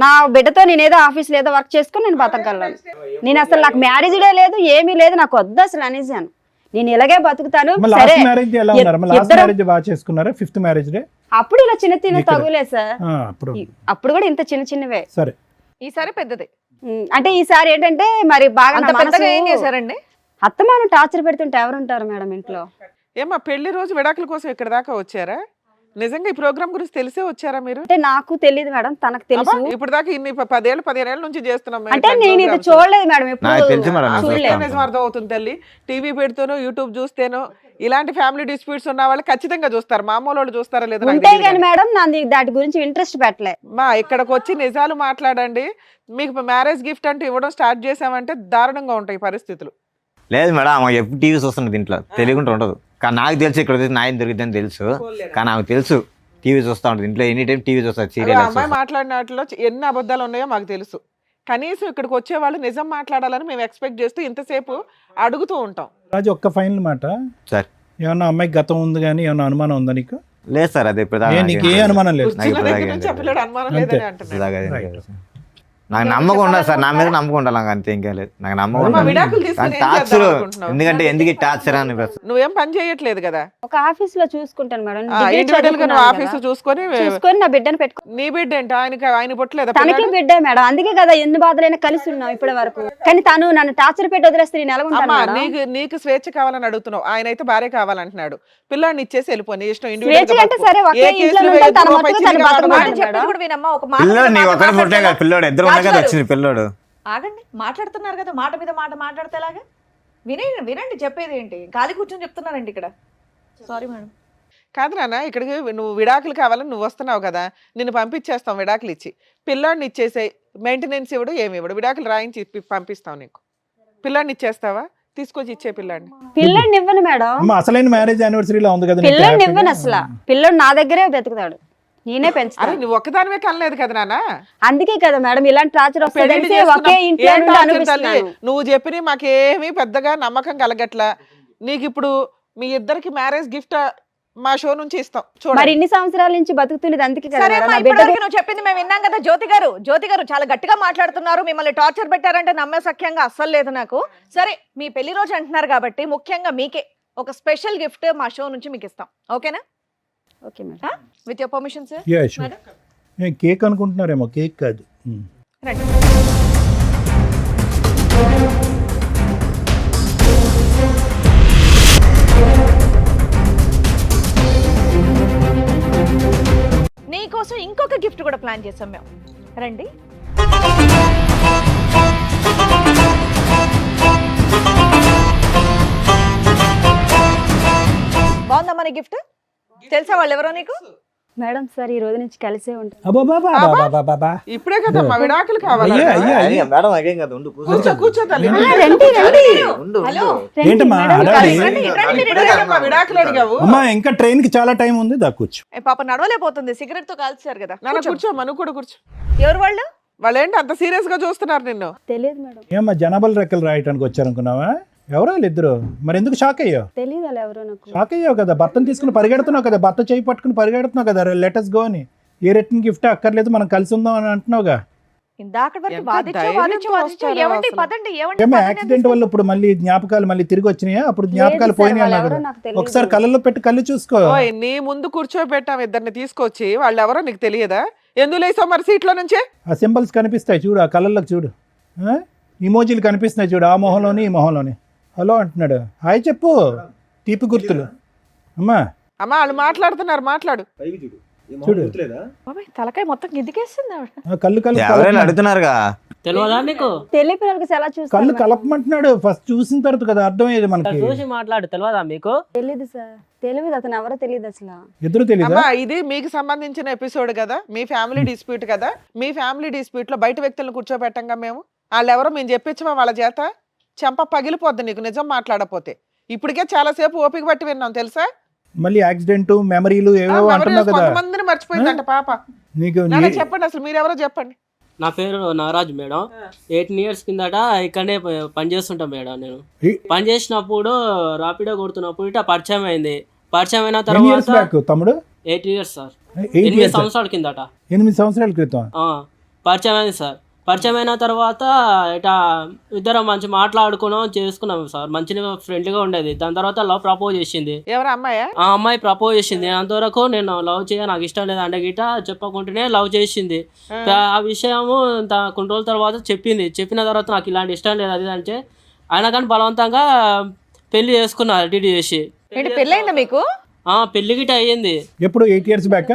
నా బిడ్డతో నేను ఏదో ఆఫీస్లో ఏదో వర్క్ చేసుకుని నేను బతకగలను. నేను అసలు నాకు మ్యారేజ్ డే లేదు, ఏమీ లేదు, నాకు వద్దు అసలు అనేసాను. నేను ఇలాగే బతుకుతాను. సరే లాస్ట్ మ్యారేజ్ ఎలా ఉన్నారు? లాస్ట్ ఇద్దరం- మ్యారేజ్ బాగా చేసుకున్నారా? 5th మ్యారేజ్ డే అప్పుడు ఇలా చిన్న చిన్న తగులే సార్. అప్పుడు అప్పుడు కూడా ఇంత చిన్న చిన్నవే. సరే. ఈసారి పెద్దది. అంటే ఈసారి ఏంటంటే మరి బాగా అంత నా పెద్దగా ఏం మనసు- చేశారండి? అత్తమాను టార్చర్ పెడుతుంటే ఎవరుంటారు మేడం ఇంట్లో? ఏమ్మా పెళ్లి రోజు విడాకుల కోసం ఇక్కడ దాకా వచ్చారా? నిజంగా ఈ ప్రోగ్రామ్ గురించి తెలిసే వచ్చారా మీరు? అంటే నాకు తెలియదు మేడం, తనకు తెలుసు. అబ్బా, ఇప్పుడు దాకా ఇన్ని 10 ఏళ్ళ నుంచి చేస్తున్నాం మేము అంటే ఇట్లాంటి నేను ఇది programs. చూడలేదు మేడం ఎప్పుడు. నాకు తెలుసు మేడం, నాకు చూడలేదు. తెలుసు. నిజం అర్థం అవుతుంది తల్లి. టీవీ పెడుతూనో యూట్యూబ్ చూస్తేనో ఇలాంటి ఫ్యామిలీ డిస్ప్యూట్స్ ఉన్న వాళ్ళు ఖచ్చితంగా చూస్తారు. మామూలు వాళ్ళు చూస్తారా లేదా నాకు ఉంటే తెలియదు కానీ కానీ. మేడం నాది దాటి గురించి ఇంట్రెస్ట్ పెట్టలే. మా ఇక్కడికి వచ్చి నిజాలు మాట్లాడండి. మీకు మ్యారేజ్ గిఫ్ట్ అంటే ఇవ్వడం స్టార్ట్ చేసామంటే దారుణంగా ఉంటాయి పరిస్థితులు. లేదు మేడం, ఆమె ఎప్పుడు టీవీ చూస్తున్నది ఇంట్లో, తెలియకుండా ఉండదు. కానీ నాకు తెలుసు ఇక్కడ వచ్చి న్యాయం దొరికిద్దని తెలుసు. కానీ ఆమెకు తెలుసు టీవీ చూస్తూ ఉంటుంది ఇంట్లో, ఎనీ టైం టీవీ చూస్తారు, అదే సీరియల్. అమ్మాయి మాట్లాడిన వాటిలో ఎన్ని అబద్ధాలు ఉన్నాయో మాకు తెలుసు. కనీసం ఇక్కడికి వచ్చే వాళ్ళు నిజం మాట్లాడాలని మేము ఎక్స్పెక్ట్ చేస్తూ ఇంతసేపు అడుగుతూ ఉంటాం. రాజు ఒక్క ఫైనల్ మాట. సార్ ఏమన్నా అమ్మాయికి గతం ఉంది కానీ ఏమన్నా అనుమానం ఉందా నీకు? లేదు సార్, అది ఇప్పుడు నీకు ఏ అనుమానం లేదు? కూర్చున్న దగ్గర నుంచి చెప్పలేడు అనుమానం లేదని అంటున్నాడు. నాకు నమ్మకం ఉండదు సార్, నా మీద నమ్మకం ఉండాలి, నాకు అంతే, ఇంకా లేదు. నాకు నమ్మకం అమ్మా, ఉండదు. విడాకులు తీసుకుని ఏం టార్చర్ చేద్దాం అనుకుంటున్నావు? ఎందుకంటే ఎందుకు టార్చర్ అని నువ్వేం పని చేయట్లేదు కదా. ఒక ఆఫీస్ లో చూసుకుంటాను మేడం. డిగ్రీ ఇండివిజువల్ గా నువ్వు చదువుకున్నాను ఆఫీస్ కదా. చూసుకొని చూసుకొని నా బిడ్డను పెట్టుకో. నీ బిడ్డ ఏంటి? ఆయన పుట్టలేదా? తనకి బిడ్డే మేడం, అందుకే కదా ఎన్ని బాధలైనా కలిసి ఉన్నాం ఇప్పటి వరకు. కానీ తను నన్ను టార్చర్ పెట్టి వదిలేస్తే నేను ఎలా ఉంటాను అమ్మా, మేడం? నీకు స్వేచ్ఛ కావాలని అడుగుతున్నావు, ఆయన అయితే భార్య కావాలంటున్నాడు. పిల్లాడిని ఇచ్చేసి వెళ్ళిపో, నీ ఇష్టం. స్వేచ్ఛ అంటే సరే ఒకే ఇంట్లో ఉంటాను, తన మట్టుకు తను బతకమని చెప్పేది కూడా వినమ్మా. ఒక మాట పిల్లోడు మీద నీ మాట ఒకరి పుట్టే కదా, పిల్లోడు ఇద్దరు ఉన్నా కదా రాజుగారు, వచ్చింది పిల్లోడు. ఆగండి, మాట్లాడుతున్నారు కదా, మాట మీద మాట మాట్లాడితే ఎలాగా? వినండి చెప్పేది ఏంటి? ఖాళీ కూర్చొని చెప్తున్నారండి ఇక్కడ. Sorry madam. కాదు నాన్న, ఇక్కడికి నువ్వు విడాకులు కావాలని నువ్వు వస్తున్నావు కదా, నిన్ను పంపించేస్తాం విడాకులు ఇచ్చి. పిల్లాడిని ఇచ్చేసే మెయింటెనెన్స్ ఇవ్వడు, ఏమి ఇవ్వడు, విడాకులు రాయించి పంపిస్తాం నీకు. పిల్లాడిని ఇచ్చేస్తావా? తీసుకొచ్చి ఇచ్చే పిల్లాడిని. పిల్లని ఇవ్వను మేడం, అమ్మ అసలైన మ్యారేజ్ యానివర్సరీలో ఉంది కదా నీకు పిల్లని హ్యాపీగా? ఇవ్వను అసలు. పిల్లడు నా దగ్గరే బతుకుతాడు, నేనే అరే పెంచుతాను. నువ్వు ఒక్కదానివే కనలేదు కదా నాన్న. అందుకే కదా మేడం ఇలాంటి టార్చర్ పెళ్లిళ్ళు వస్తుంది. చేసుకున్నాం. ఒకే ఇంట్లో ఏం నుండి టార్చర్ తల్లి? అనుభవిస్తున్నాను. నువ్వు చెప్పిన మాకేమీ పెద్దగా నమ్మకం కలగట్లా. నీకు ఇప్పుడు మీ ఇద్దరికి మ్యారేజ్ గిఫ్ట్ మా షో నుంచి ఇస్తాం మరి చూడండి. ఇన్ని సంవత్సరాల నుంచి బతుకుతున్నది అందుకే కదా సరే మేడం. అమ్మా, నా బిడ్డ ఇప్పటివరకు నువ్వు చెప్పింది మేము విన్నాం కదా. జ్యోతి గారు చాలా గట్టిగా మాట్లాడుతున్నారు, మిమ్మల్ని టార్చర్ పెట్టారంటే నమ్మే సఖ్యంగా అస్సలు లేదు నాకు. సరే మీ పెళ్లి రోజు అంటున్నారు కాబట్టి ముఖ్యంగా మీకే ఒక స్పెషల్ గిఫ్ట్ మా షో నుంచి మీకు ఇస్తాం, ఓకేనా? Okay madam. With your permission sir. Yeah sure. నేను కేక్ అనుకుంటున్నారేమో, కేక్ కాదు. రండి. నీకోసం ఇంకొక గిఫ్ట్ కూడా ప్లాన్ చేసాం మేము. రండి. బాగుందమ్మా నీ గిఫ్ట్? తెలుసా వాళ్ళు ఎవరో నీకు? మేడం సార్ ఈ రోజు నుంచి కలిసే ఉంటాం. అబ్బాబాబాబాబాబా. ఇప్పుడే కదమ్మా విడాకులు కావాలి. అయ్యా. మేడం అదేం కదా, ఉండు కూర్చో తల్లి. రండి రండి ఉండు హలో. ఏంటమ్మా అడాలి? రండి, రండి, మీరు ఇప్పుడే కదమ్మా విడాకులు అడిగావు. అమ్మా ఇంకా ట్రైన్ కి చాలా టైం ఉంది, దా కూర్చో. ఏ పాప నడవలేకపోతుంది, సిగరెట్ తో కాల్చారు కదా. నాన్న కూర్చో. కూర్చోమ్మా, నువ్వు కూడా కూర్చో. ఎవరు వాళ్ళు? వాళ్ళు ఏంటి అంత సీరియస్ గా చూస్తున్నారు నిన్ను? తెలియదు మేడం. ఏమ్మా జనాభాలు రెక్కలు రాయటానికి వచ్చారనుకున్నావా? ఎవరో ఇద్దరు, మరి ఎందుకు షాక్ అయ్యావు? తెలియదు వాళ్ళు ఎవరో నాకు. షాక్ అయ్యావు కదా, భర్తను తీసుకుని పరిగెడుతున్నావు కదా, భర్త చేయి పట్టుకుని పరిగెడుతున్నావు కదా, లెటర్స్ గో అని. ఏ రిటర్న్ గిఫ్ట్ అక్కర్లేదు, మనం కలిసి ఉందాం అని అంటున్నావుగా. ఇందాక వరకు ఎంత వాదించు ధైర్యంతో వాదించు వాదించు. వస్తారో ఏమండి అసలు. పదండి, ఏమండి ఏమో పదండి యాక్సిడెంట్ వల్ల ఇప్పుడు మళ్ళీ జ్ఞాపకాలు మళ్ళీ తిరిగి వచ్చినాయా? అప్పుడు జ్ఞాపకాలు లేదు సార్, పోయినాయి వాళ్ళు అన్నా ఎవరో కదా. నాకు తెలియదు. ఒకసారి కళ్ళల్లో పెట్టి కళ్ళు చూసుకో. ఓయ్ నీ ముందు కూర్చోబెట్టాం ఇద్దరిని తీసుకొచ్చి, వాళ్ళు ఎవరో నీకు తెలియదా? ఎందుకు లేసావు మరి సీట్లో నుంచే? ఆ సింబల్స్ కనిపిస్తాయి చూడు, ఆ కళ్ళల్లోకి చూడు, ఇమోజీలు కనిపిస్తున్నాయి చూడు, ఆ మొహంలోని ఈ మొహంలోని. హలో అంటున్నాడు, హాయ్ చెప్పు, తీపి గుర్తులు. అమ్మా అమ్మా వాళ్ళు మాట్లాడుతున్నారు, మాట్లాడు. చూడు. బాబాయ్, తలకాయ మొత్తం గిద్దికేస్తుంది ఆవిడ. ఆ కళ్ళు ఎవరైనా కలుపు, అడుగుతున్నారుగా. తెలియదా నీకు? తెలియ పిల్లలకి ఎలా కళ్ళు చూస్తారు? కలపమంటున్నాడు. ఫస్ట్ చూసిన తర్వాత కదా అర్థమయ్యేది మనకి. చూసి మాట్లాడు, తెలియదా మీకు? తెలియదు సార్, తెలియదు, అతను ఎవరో తెలియదు అసలు. ఎదురు తెలీదా? అమ్మా ఇది మీకు సంబంధించిన ఎపిసోడ్ కదా, మీ ఫ్యామిలీ డిస్ప్యూట్ కదా. మీ ఫ్యామిలీ డిస్ప్యూట్ లో బయట వ్యక్తులను కూర్చోబెట్టంగా మేము. వాళ్ళు ఎవరో మేము చెప్పించమా వాళ్ళ చేత? చెంప పగిలిపోద్ది నీకు నిజం మాట్లాడపోతే. ఇప్పటికే చాలా సేపు ఓపిక పట్టి విన్నాం తెలుసా. మళ్ళీ యాక్సిడెంట్ మెమరీలు ఏవో అంటున్నావు కదా. కొంతమందిని మర్చిపోయిందంట పాప. నీకు నాన్న చెప్పండి అసలు మీరెవరో చెప్పండి. నా పేరు నాగరాజు మేడం. 18 years కిందట ఇక్కడనే పని చేస్తుంటా మేడం. నేను పని చేసినప్పుడు రాపిడో కొడుతున్నప్పుడు ఇట్లా పరిచయం అయింది. పరిచయం అయిన ఎన్ని ఇయర్స్ తర్వాత బ్యాక్ తమ్ముడు? 8 years సార్. 8 8 years. సంవత్సరాల కిందట 8 సంవత్సరాల క్రితం. పరిచయం అయింది సార్. పరిచయం అయిన తర్వాత ఇట్లా ఇద్దరం మంచి మాట్లాడుకున్నాం, చేసుకున్నాం సార్. మంచిగా ఫ్రెండ్లీగా ఉండేది. దాని తర్వాత లవ్ ప్రపోజ్ చేసింది. ఎవరు అమ్మాయా? ఆ అమ్మాయి ప్రపోజ్ చేసింది. అంతవరకు నేను లవ్ నాకు ఇష్టం లేదు అంటే గిట చెప్పకుండానే లవ్ చేసింది. ఆ విషయము కొన్ని రోజుల తర్వాత చెప్పింది. చెప్పిన తర్వాత నాకు ఇలాంటి ఇష్టం లేదు అది అంటే అయినా కానీ బలవంతంగా పెళ్లి చేసుకున్నా డిడి చేసి. ఏంటి పెళ్ళైందా మీకు? పెళ్లి గిట అయ్యింది. ఎప్పుడు 8 years బ్యాక్?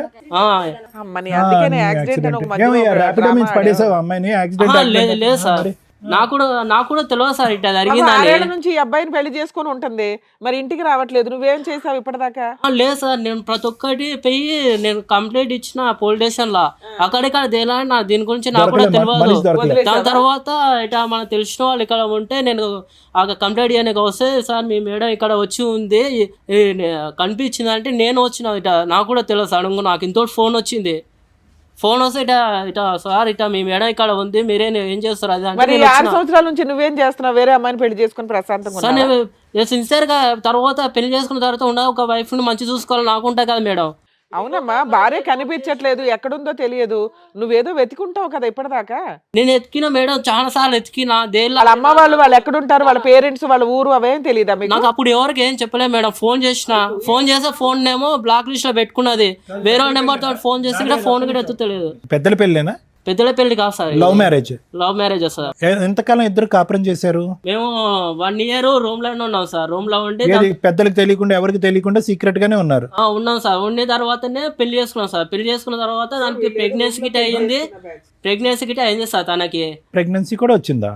అమ్మని అందుకనే యాక్సిడెంట్ అని ఒక మధ్యలో ఒక ర్యాపిడో డ్రామా నుంచి పడేసావు అమ్మాయిని యాక్సిడెంట్? లేదు లేదు సార్, నాకు కూడా తెలియదు సార్ ఇట్లా జరిగిందని. 6 ఏళ్ల నుంచి ఈ అబ్బాయిని పెళ్లి చేసుకొని ఉంటుంది, మరి ఇంటికి రావట్లేదు. నువ్వేం చేసావు ఇప్పటిదాకా? లేదు సార్, నేను ప్రతి ఒక్కటి పోయి నేను కంప్లైంట్ ఇచ్చిన పోలీస్ స్టేషన్ లో. అక్కడిక్కడ దేలా దీని గురించి నాకు కూడా తెలియదు. దాని తర్వాత ఇట్లా మనకు తెలిసిన వాళ్ళు ఇక్కడ ఉంటే నేను ఆ కంప్లైంట్ చేయడానికి వస్తే సార్ మీ మేడం ఇక్కడ వచ్చి ఉంది కనిపించింది అంటే నేను వచ్చిన ఇట నాకు కూడా తెలియదు. సడన్గా నాకు ఇంతో ఫోన్ వచ్చింది. ఫోన్ వస్తే ఇట సార్ ఇట మీ మేడం ఇక్కడ ఉంది, మీరే ఏం చేస్తారు అది మరి అంటే 6 సంవత్సరాల నుంచి నువ్వేం చేస్తున్నావు? వేరే అమ్మాయిని పెళ్లి చేసుకుని ప్రశాంతంగా సార్ ఉన్నావా? నేను సిన్సియర్గా తర్వాత పెళ్లి చేసుకున్న తర్వాత ఒక వైఫ్ని మంచి చూసుకోవాలి నాకు ఉంటాయి కదా మేడం. అవునమ్మా, భార్య కనిపించట్లేదు, ఎక్కడుందో తెలియదు, నువ్వేదో వెతుకుంటావు కదా ఇప్పటిదాకా. నేను ఎత్తికిన మేడం, చాలా సార్లు ఎత్తికిన. వాళ్ళ అమ్మ వాళ్ళు ఎక్కడుంటారు, వాళ్ళ పేరెంట్స్, వాళ్ళ ఊరు అవేం తెలియదా మీకు? నాకు అప్పుడు ఎవరికి ఏం చెప్పలేదు మేడం. ఫోన్ చేస్తే ఫోన్ ఏమో బ్లాక్ లిస్ట్ లో పెట్టుకున్నది. వేరే నెంబర్ తో ఫోన్ చేసి కూడా ఫోన్ కూడా ఎత్తుతలేదు. పెద్దల పెళ్ళేనా? పెద్దల పెళ్లి కాదు sir, love marriage. Love marriage sir. ఎంతకాలం ఇద్దరు కాపురం చేశారు? మేము 1 year రూమ్ లోనే ఉన్నాం సార్. రూమ్ లో ఉంటే పెద్దలకు తెలియకుండా ఎవరికి తెలియకుండా సీక్రెట్ గానే ఉన్నారు? ఉన్నాం సార్. ఉండిన తర్వాతనే పెళ్లి చేసుకున్నాం సార్. పెళ్లి చేసుకున్న తర్వాత దానికి ప్రెగ్నెన్సీ గిట్ అయింది సార్. తనకి ప్రెగ్నెన్సీ కూడా వచ్చిందా?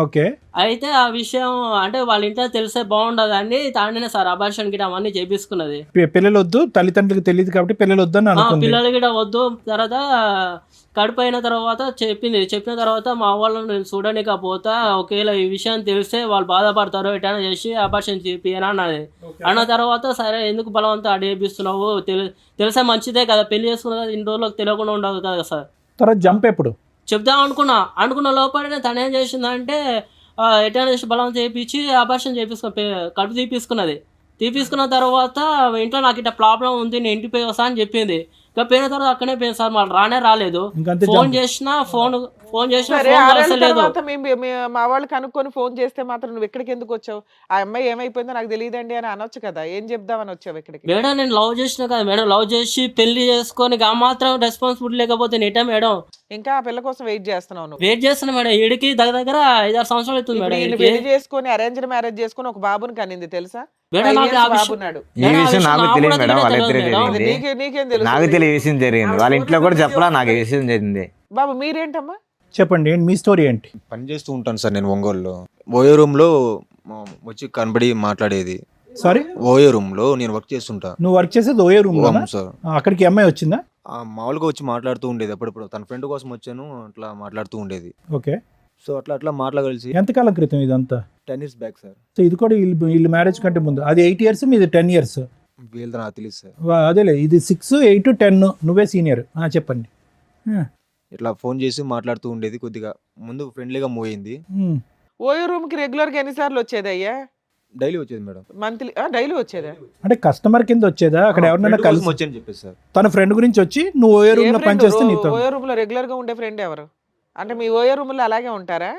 ఓకే. అయితే ఆ విషయం అంటే వాళ్ళ ఇంట్లో తెలిసే బాగుండదు అని తానే సార్ అబార్షన్ గిట అవన్నీ చేపించుకున్నది. పిల్లలు వద్దు, తల్లిదండ్రులకు తెలియదు కాబట్టి పిల్లలు వద్దు అని అనుకుంది. పిల్లలు గిట వద్దు. తర్వాత కడుపు అయిన తర్వాత చెప్పిన తర్వాత మా వాళ్ళని నేను చూడనికపోతా, ఒకవేళ ఈ విషయం తెలిస్తే వాళ్ళు బాధపడతారు, ఎటైనా చేసి అబార్షన్ చేపియని అన్నది. అన్న తర్వాత సరే ఎందుకు బలవంతం అడిగిస్తున్నావు, తెలిసే మంచిదే కదా, పెళ్లి చేసుకున్న ఇన్ని రోజులకు తెలియకుండా ఉండదు కదా సార్. తర్వాత జంప్ ఎప్పుడు చెప్దాం అనుకున్న లోపలనే తను ఏం చేసిందంటే ఎటైనా చేసి బలవంతం చేయించి అబార్షన్ కడుపు తీపించుకున్నది. తీపించుకున్న తర్వాత ఇంట్లో నాకు ఇట్లా ప్రాబ్లం ఉంది, నేను ఇంటికి పోయి వస్తా అని చెప్పింది. ఇంకా పోయిన తర్వాత అక్కడే పోయింది సార్, మళ్ళీ రాలేదు. ఇంకంతే ఫోన్ చేసినా ఫోన్ చేసినా సరే, ఫోన్ 6 ఏళ్ళ కలసలేదు. తర్వాత మా వాళ్ళు కనుక్కొని ఫోన్ చేస్తే మాత్రం నువ్వు ఎక్కడికి ఎందుకు వచ్చావు? ఆ అమ్మాయి ఏమైపోయిందో నాకు తెలియదండి అని అనొచ్చు కదా, ఏం చెప్దామని వచ్చావు ఇక్కడికి? మేడం నేను లవ్ చేసిన కదా మేడం, లవ్ చేసి పెళ్లి చేసుకొని ఆ మాత్రం రెస్పాన్సిబిలిటీ లేకపోతే నేటా మేడం ఇంకా ఆ పిల్ల కోసం వెయిట్ చేస్తున్నావు నువ్వు? వెయిట్ చేస్తున్నా మేడం. ఈడికి దగ్గర 5-6 సంవత్సరాలు అవుతుంది ఇప్పుడు మేడం. ఈయన ఈడికి పెళ్లి చేసుకొని అరేంజ్డ్ మ్యారేజ్ చేసుకొని ఒక బాబుని కనింది తెలుసా? మేడం 5 నాకు years ఆ బాబు విషయం ఉన్నాడు. ఈ విషయం నాకు నాకు తెలియదు కూడా మేడం, వాళ్ళిద్దరు తెలియదు మేడం. అది జరిగింది. నీకేం తెలుసు? నాకు తెలియ విషయం జరిగింది, వాళ్ళ ఇంట్లో కూడా చెప్పలా నాకు ఈ విషయం జరిగింది. బాబు మీరేంటమ్మా? చెప్పండి ఏంటి మీ స్టోరీ ఏంటి? పని చేస్తూ ఉంటాను సార్ నేను ఒంగోలులో. ఓయో రూమ్లో వచ్చి కనబడి మాట్లాడేది. సారీ, ఓయో రూమ్లో నేను వర్క్ చేస్తుంటా. నువ్వు వర్క్ చేసేది ఓయో రూమ్ అవును సార్. అక్కడికి అమ్మాయి వచ్చిందా? మామూలుగా వచ్చి మాట్లాడుతూ ఉండేది అప్పుడప్పుడు, తన ఫ్రెండ్ కోసం వచ్చాను అట్లా మాట్లాడుతూ ఉండేది. ఓకే, సో అట్లా మాట్లాడగలిసి ఎంతకాలం క్రితం ఇదంతా? 10 years బ్యాక్ సార్. సో ఇది కూడా వీళ్ళు మ్యారేజ్ కంటే ముందు. అది 8 years, మీది 10 years. వీళ్ళతో నాకు తెలియదు సార్. అదేలే, ఇది 6, 8, 10, నువ్వే సీనియర్. చెప్పండి. ఇట్లా ఫోన్ చేసి మాట్లాడుతూ ఉండేది. కొద్దిగా ముందు ఫ్రెండ్లీగా మూవ్ అయింది. ఓయో రూమ్ కి రెగ్యులర్ గా ఎన్నిసార్లు వచ్చేది అయ్యా? డైలీ వచ్చేది మేడం. మంత్లీ డైలీ వచ్చేదా? అంటే కస్టమర్ కింద వచ్చేదా? అక్కడ ఎవరినైనా Friend కోసం కలిసి వచ్చాను చెప్పేసి సార్. తన ఫ్రెండ్ గురించి వచ్చి నువ్వు ఓయో రూమ్ లో పనిచేస్తే నీతో. ఓయో రూమ్ లో రెగ్యులర్ గా ఉండే ఫ్రెండ్ ఎవరు? అంటే మీ ఓయో రూమ్ లో అలాగే ఉంటారా?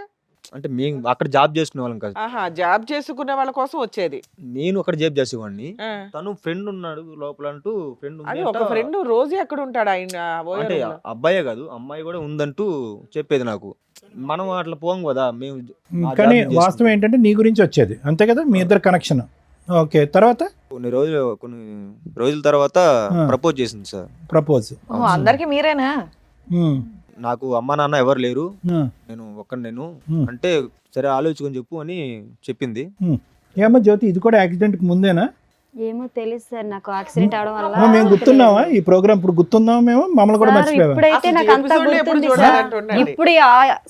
అంటే మేము అక్కడ జాబ్ చేసుకునే వాళ్ళం కాదు, ఆహా, జాబ్ చేసుకునే వాళ్ళ కోసం వచ్చేది. నేను అక్కడ జాబ్ చేసేవాడిని. ఆ. తను ఫ్రెండ్ ఉన్నాడు లోపల అంటూ ఫ్రెండ్ అది ఒక ఫ్రెండ్ రోజు ఎక్కడ ఉంటాడు ఆయన ఓయో అంటే రూమ్ లో? అబ్బాయే కాదు అమ్మాయి కూడా ఉందంటూ చెప్పేది నాకు. మనం అట్లా పోం కదా మేము. ఆ కానీ జాబ్ వాస్తవం ఏంటంటే నీ గురించి వచ్చేది, అంతే కదా? మీ ఇద్దరు కనెక్షన్. ఓకే, తర్వాత కొన్ని రోజుల తర్వాత ప్రపోజ్ చేసింది సార్. ప్రపోజ్. అందరికి మీరేనా? నాకు అమ్మ నాన్న ఎవరు లేరు, నేను ఒక్కడిని అంటే సరే ఆలోచించుకొని చెప్పు అని చెప్పింది. ఏమో జ్యోతి, ఇది కూడా యాక్సిడెంట్ కి ముందేనా? ఏమో తెలియదు సార్, నాకు యాక్సిడెంట్ అవడం వల్ల. మేము గుర్తున్నావా ఈ ప్రోగ్రామ్? ఇప్పుడు గుర్తున్నావా మేము? మమ్మల్ని కూడా సార్, మర్చిపోయావా? ఇప్పుడైతే అసలు నాకు అంతా episode లో ఎప్పుడు గుర్తుంది సార్. చూడాలంటుండండి. ఇప్పుడు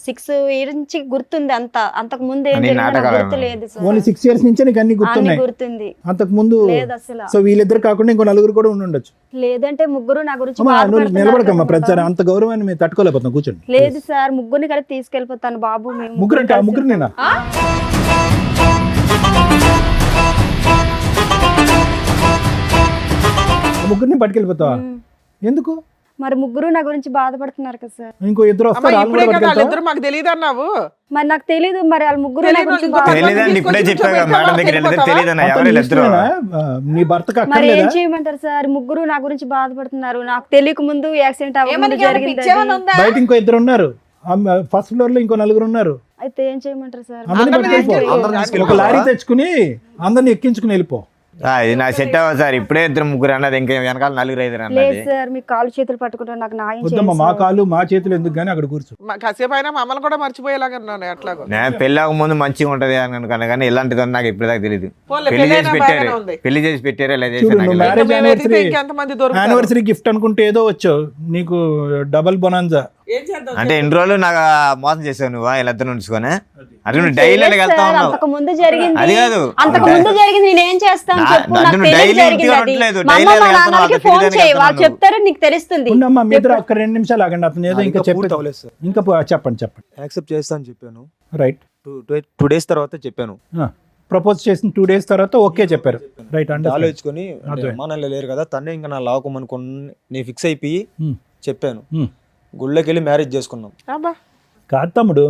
6 years నుంచి గుర్తుంది అంతా. అంతకు ముందు ఏం అన్ని జరిగిందో నాకు నాటకాలు గుర్తు లేదు సార్. ఓన్లీ 6 years నుంచే నీకు అన్ని అన్ని గుర్తున్నాయి. గుర్తుంది అంతకు ముందు లేదు అసలు. సో వీళ్ళిద్దరు కాకుండా ఇంకో నలుగురు కూడా ఉండి ఉండొచ్చు. లేదంటే ముగ్గురు నా గురించి అమ్మా, నువ్వు బాధపడుతున్నారు నిలబడకమ్మా, కదా ప్రతిసారి బాబు. అంత గౌరవాన్ని మేము తట్టుకోలేకపోతున్నాం. కూర్చోండి. లేదు సార్, ముగ్గురిని కలిపి తీసుకెళ్ళిపోతాను బాబు. మేము ముగ్గురు అంటే ఆ ముగ్గురు కలిసి నేనా? ఆ ముగ్గురిని పట్టుకెళ్ళిపోతావా? ఎందుకు? మరి ముగ్గురు నా గురించి బాధపడుతున్నారు కదా సార్. ఇంకో ఇద్దరు అమ్మా, వస్తారు, వాళ్ళు ఇప్పుడే కూడా కదా పట్టుకెళ్తావా? వాళ్ళిద్దరు మాకు తెలియదు అన్నావు. మరి నాకు తెలీదు, మరి వాళ్ళ ముగ్గురు నా తెలీదు, గురించి ఇంకో బాధ- తెలియదండి, ఇప్పుడే చెప్పాను కదా మేడం దగ్గర వెళ్ళితే తెలియదన్న అతను ఎవరు ఇద్దరు. ఇష్టమేనా? నీ భర్తకు మరి ఏం అక్కర్లేదా? చేయమంటారు సార్? ముగ్గురు నా గురించి బాధపడుతున్నారు. నాకు తెలియక ముందు యాక్సిడెంట్ అవ్వకుండా జరిగింది అది. బయట ఇంకో ఇద్దరు ఉన్నారు, ఫస్ట్ ఫ్లోర్ లో ఇంకో నలుగురు ఉన్నారు. అయితే ఏం చేయమంటారు సార్? అందరిని అందరిని పట్టుకెళ్ళిపో. తీసుకెళ్ళి- ఒక లారీ తెచ్చుకుని అందరిని ఎక్కించుకుని వెళ్ళిపో. ఇది నా సెట్ అవ్వదు సార్, ఇప్పుడే ఇద్దరు ముగ్గురు అన్నది, ఇంకా వెనకాల 4-5 లేదు అన్నది. సార్, మీ కాళ్ళు చేతులు పట్టుకుంటారు, నాకు న్యాయం వద్దమ్మా, మా కాళ్ళు మా చేతులు ఎందుకు కానీ అక్కడ కూర్చో. కాసేపు అయినా మమ్మల్ని కూడా మర్చిపోయేలాగా ఉన్నాను అట్లాగో. నేను పెళ్ళి ముందు మంచిగా ఉంటది అని అనుకున్నా, కానీ ఇలాంటిది నాకు ఇప్పటిదాకా తెలియదు. పోన్లే, పెళ్లి చేసి పెళ్ళైనా పెట్టారు, బాగానే ఉంది. పెళ్లి చేసి పెట్టారు, ఇలా చూడు, చేసి నువ్వు నాకు marriage తెలియదు. మేము వెతికితే anniversary- ఇంకెంతమంది దొరుకుతారు? యానివర్సరీ గిఫ్ట్ అనుకుంటే ఏదో వచ్చావు, నీకు డబల్ బొనాన్జా. ఏం చేద్దాం? అంటే ఎన్ని రోజులు నాకు మోసం చేసావు నువ్వు వీళ్ళిద్దరు ఉంచుకొని? అంటే నువ్వు డైలీ వెళ్తా ఉన్నావు. అంతకు ముందు జరిగింది, అది కాదు. అంతకు ముందు జరిగింది, నేనేం చేస్తాను చెప్పు? అంటే నాకు నువ్వు తెలియదు daily జరిగింది ఇంటికి అది. ఉండట్లేదు, మా daily అమ్మ మా వెళ్తున్నావు, నాన్నకి అక్కడ ఫోన్ తిరిగి చేయి, వాళ్ళు వెళ్తున్నావు. చెప్తారు, నీకు తెలుస్తుంది. ఉండమ్మా, మీ ఇద్దరు ఒక్క 2 నిమిషాలు ఆగండి, అతను ఏదో ఇంకా పూర్తి చెప్పి అవ్వలేదు సార్. ఇంకా చెప్పండి. యాక్సెప్ట్ చేస్తా అని చెప్పాను. రైట్. 2 days తర్వాత చెప్పాను. ప్రపోజ్ చేసిన 2 days తర్వాత ఓకే చెప్పారు. రైట్. అంటే ఆలోచించుకొని అదే. అమ్మా నాన్న లేరు కదా, తనే ఇంకా నా లావకమనుకుని నేను ఫిక్స్ అయిపోయి చెప్పాను. హ్మ్. గుళ్ళకి వెళ్ళి మ్యారేజ్ చేసుకున్నాం. అబ్బా, కాదు తమ్ముడు,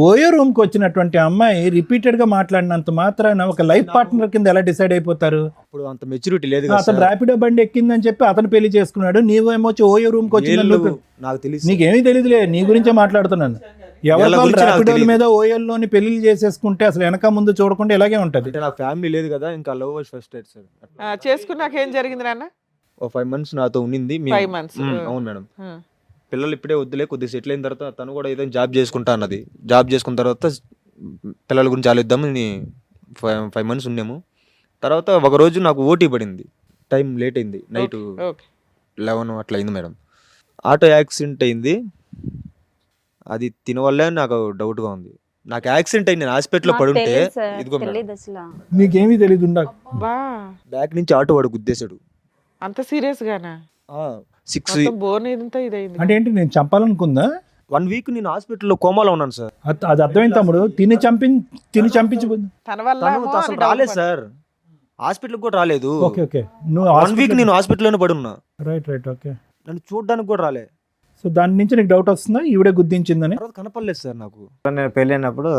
ఓయో రూమ్కి వచ్చినటువంటి అమ్మాయి రిపీటెడ్గా మాట్లాడినంత మాత్రాన ఒక లైఫ్ పార్ట్నర్ కింద ఎలా డిసైడ్ అయిపోతారు? అప్పుడు అంత మెచ్యూరిటీ లేదు కదా అతను సార్. ర్యాపిడో బండి ఎక్కిందని చెప్పి అతను పెళ్లి చేసుకున్నాడు, నీవేమో వచ్చి ఓయో రూమ్కి వచ్చిందని వీళ్ళు నువ్వు- నాకు తెలియదు నీకేమీ తెలియదులే, నీ గురించే మాట్లాడుతున్నాను. ఎవరి వీళ్ళ గురించి నాకు ర్యాపిడోల తెలీదు. మీద ఓయోల్లోని పెళ్లి చేసేసుకుంటే అసలు వెనక ముందు చూడకుండా ఇలాగే ఉంటది. అంటే నాకు ఫ్యామిలీ లేదు కదా, ఇంకా లవ్ ఫస్ట్ డేట్ సార్. చేసుకున్నాక ఏం జరిగింది నాన్న? ఓ 5 months నాతో ఉండింది. 5 months. అవును మేడం. పిల్లలు ఇప్పుడే వద్దులే, కొద్దిగా సెటిల్ అయిన తర్వాత తను కూడా ఏదైనా జాబ్ చేసుకుంటా అన్నది. జాబ్ చేసుకున్న తర్వాత పిల్లల గురించి ఆలోచిద్దామని 5 months ఉన్నాము. తర్వాత ఒక రోజు నాకు ఓటీ పడింది, టైం లేట్ అయింది, నైట్ ఓకే. 11 అట్లా అయింది మేడం. ఆటో యాక్సిడెంట్ అయింది. అది తినవల్లే నాకు డౌట్గా ఉంది. నాకు యాక్సిడెంట్ అయింది, నేను హాస్పిటల్లో నాకు పడుంటే తెలియదు సార్, ఇదిగో మేడం తెలియదు అసలు. నీకేమీ తెలియదు ఉండ. బా, బ్యాక్ నుంచి ఆటో వాడు గుద్దేశాడు. అంత సీరియస్ గానా? 6 బోన్ ఇదంతా ఇదైంది. అంటే ఏంటి, నేను చంపాలనుకుందా? 1 week నేను హాస్పిటల్లో కోమాలో ఉన్నాను సార్. అది అర్థమైంది తమ్ముడు. తిని చంపించి తన వల్ల తను ఏమో అసలు అని doubt రాలేదు పడ్డా. సార్. హాస్పిటల్కి కూడా రాలేదు. ఓకే ఓకే నువ్వు 1 వీక్ నేను హాస్పిటల్లోనే పడి ఉన్నా. Right right okay. నన్ను చూడడానికి కూడా రాలే. సో దాని నుంచి నీకు డౌట్ వస్తుందా ఈవిడే గుర్తించిందని? తర్వాత కనపడలేదు సార్ నాకు. నేను పెళ్ళైనప్పుడు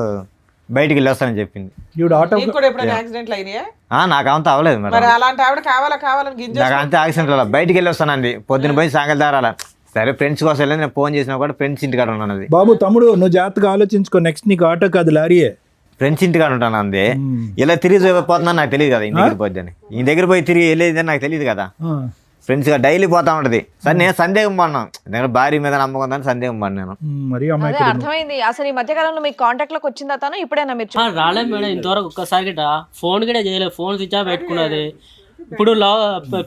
బయటికి వెళ్ళొస్తానని చెప్పింది. ఈవిడ ఆటో నీకు కూడా ఎప్పుడైనా యాక్సిడెంట్లు అయినాయా? నాకు అంత అవ్వలేదు మరి మేడం. అలాంటి ఆవిడ కావాలని గింజ నాకు అంతే యాక్సిడెంట్ అలా బయటికి వెళ్ళొస్తానండి. పొద్దున్న పోయి సాయంకాలం దారాల సరే ఫ్రెండ్స్ కోసం వెళ్ళి నేను ఫోన్ చేసినా కూడా ఫ్రెండ్స్ ఇంటికాడ ఉన్నాను. అది బాబు తమ్ముడు నువ్వు జాగ్రత్తగా ఆలోచించుకో, నెక్స్ట్ నీకు ఆటో కాదు లారీయే. ఫ్రెండ్స్ ఇంటికాడ ఉంటాను అంది. ఇలా తిరిగి పోతుందని నాకు తెలియదు కదా, ఇంటి దగ్గర పోద్దని. ఈ దగ్గర పోయి తిరిగి వెళ్ళేది నాకు తెలియదు కదా. ఫ్రెండ్స్ గా డైలీ పోతా ఉంటది. సరే నేను సందేహం పడినాను, నేను భార్య మీద నమ్మకం దాన్ని సందేహం పడినాను. మరి అదే అమ్మాయి అర్థమైంది. అసలు ఈ మధ్య కాలంలో మీకు కాంటాక్ట్ లోకి వచ్చిందా తను? ఇప్పుడైనా మీరు రాలేదు మేడం ఇంతవరకు ఒక్కసారి గిట ఫోన్ గిట చేయలేదు. ఫోన్ స్విచ్ ఆఫ్ పెట్టుకున్నది. ఇప్పుడు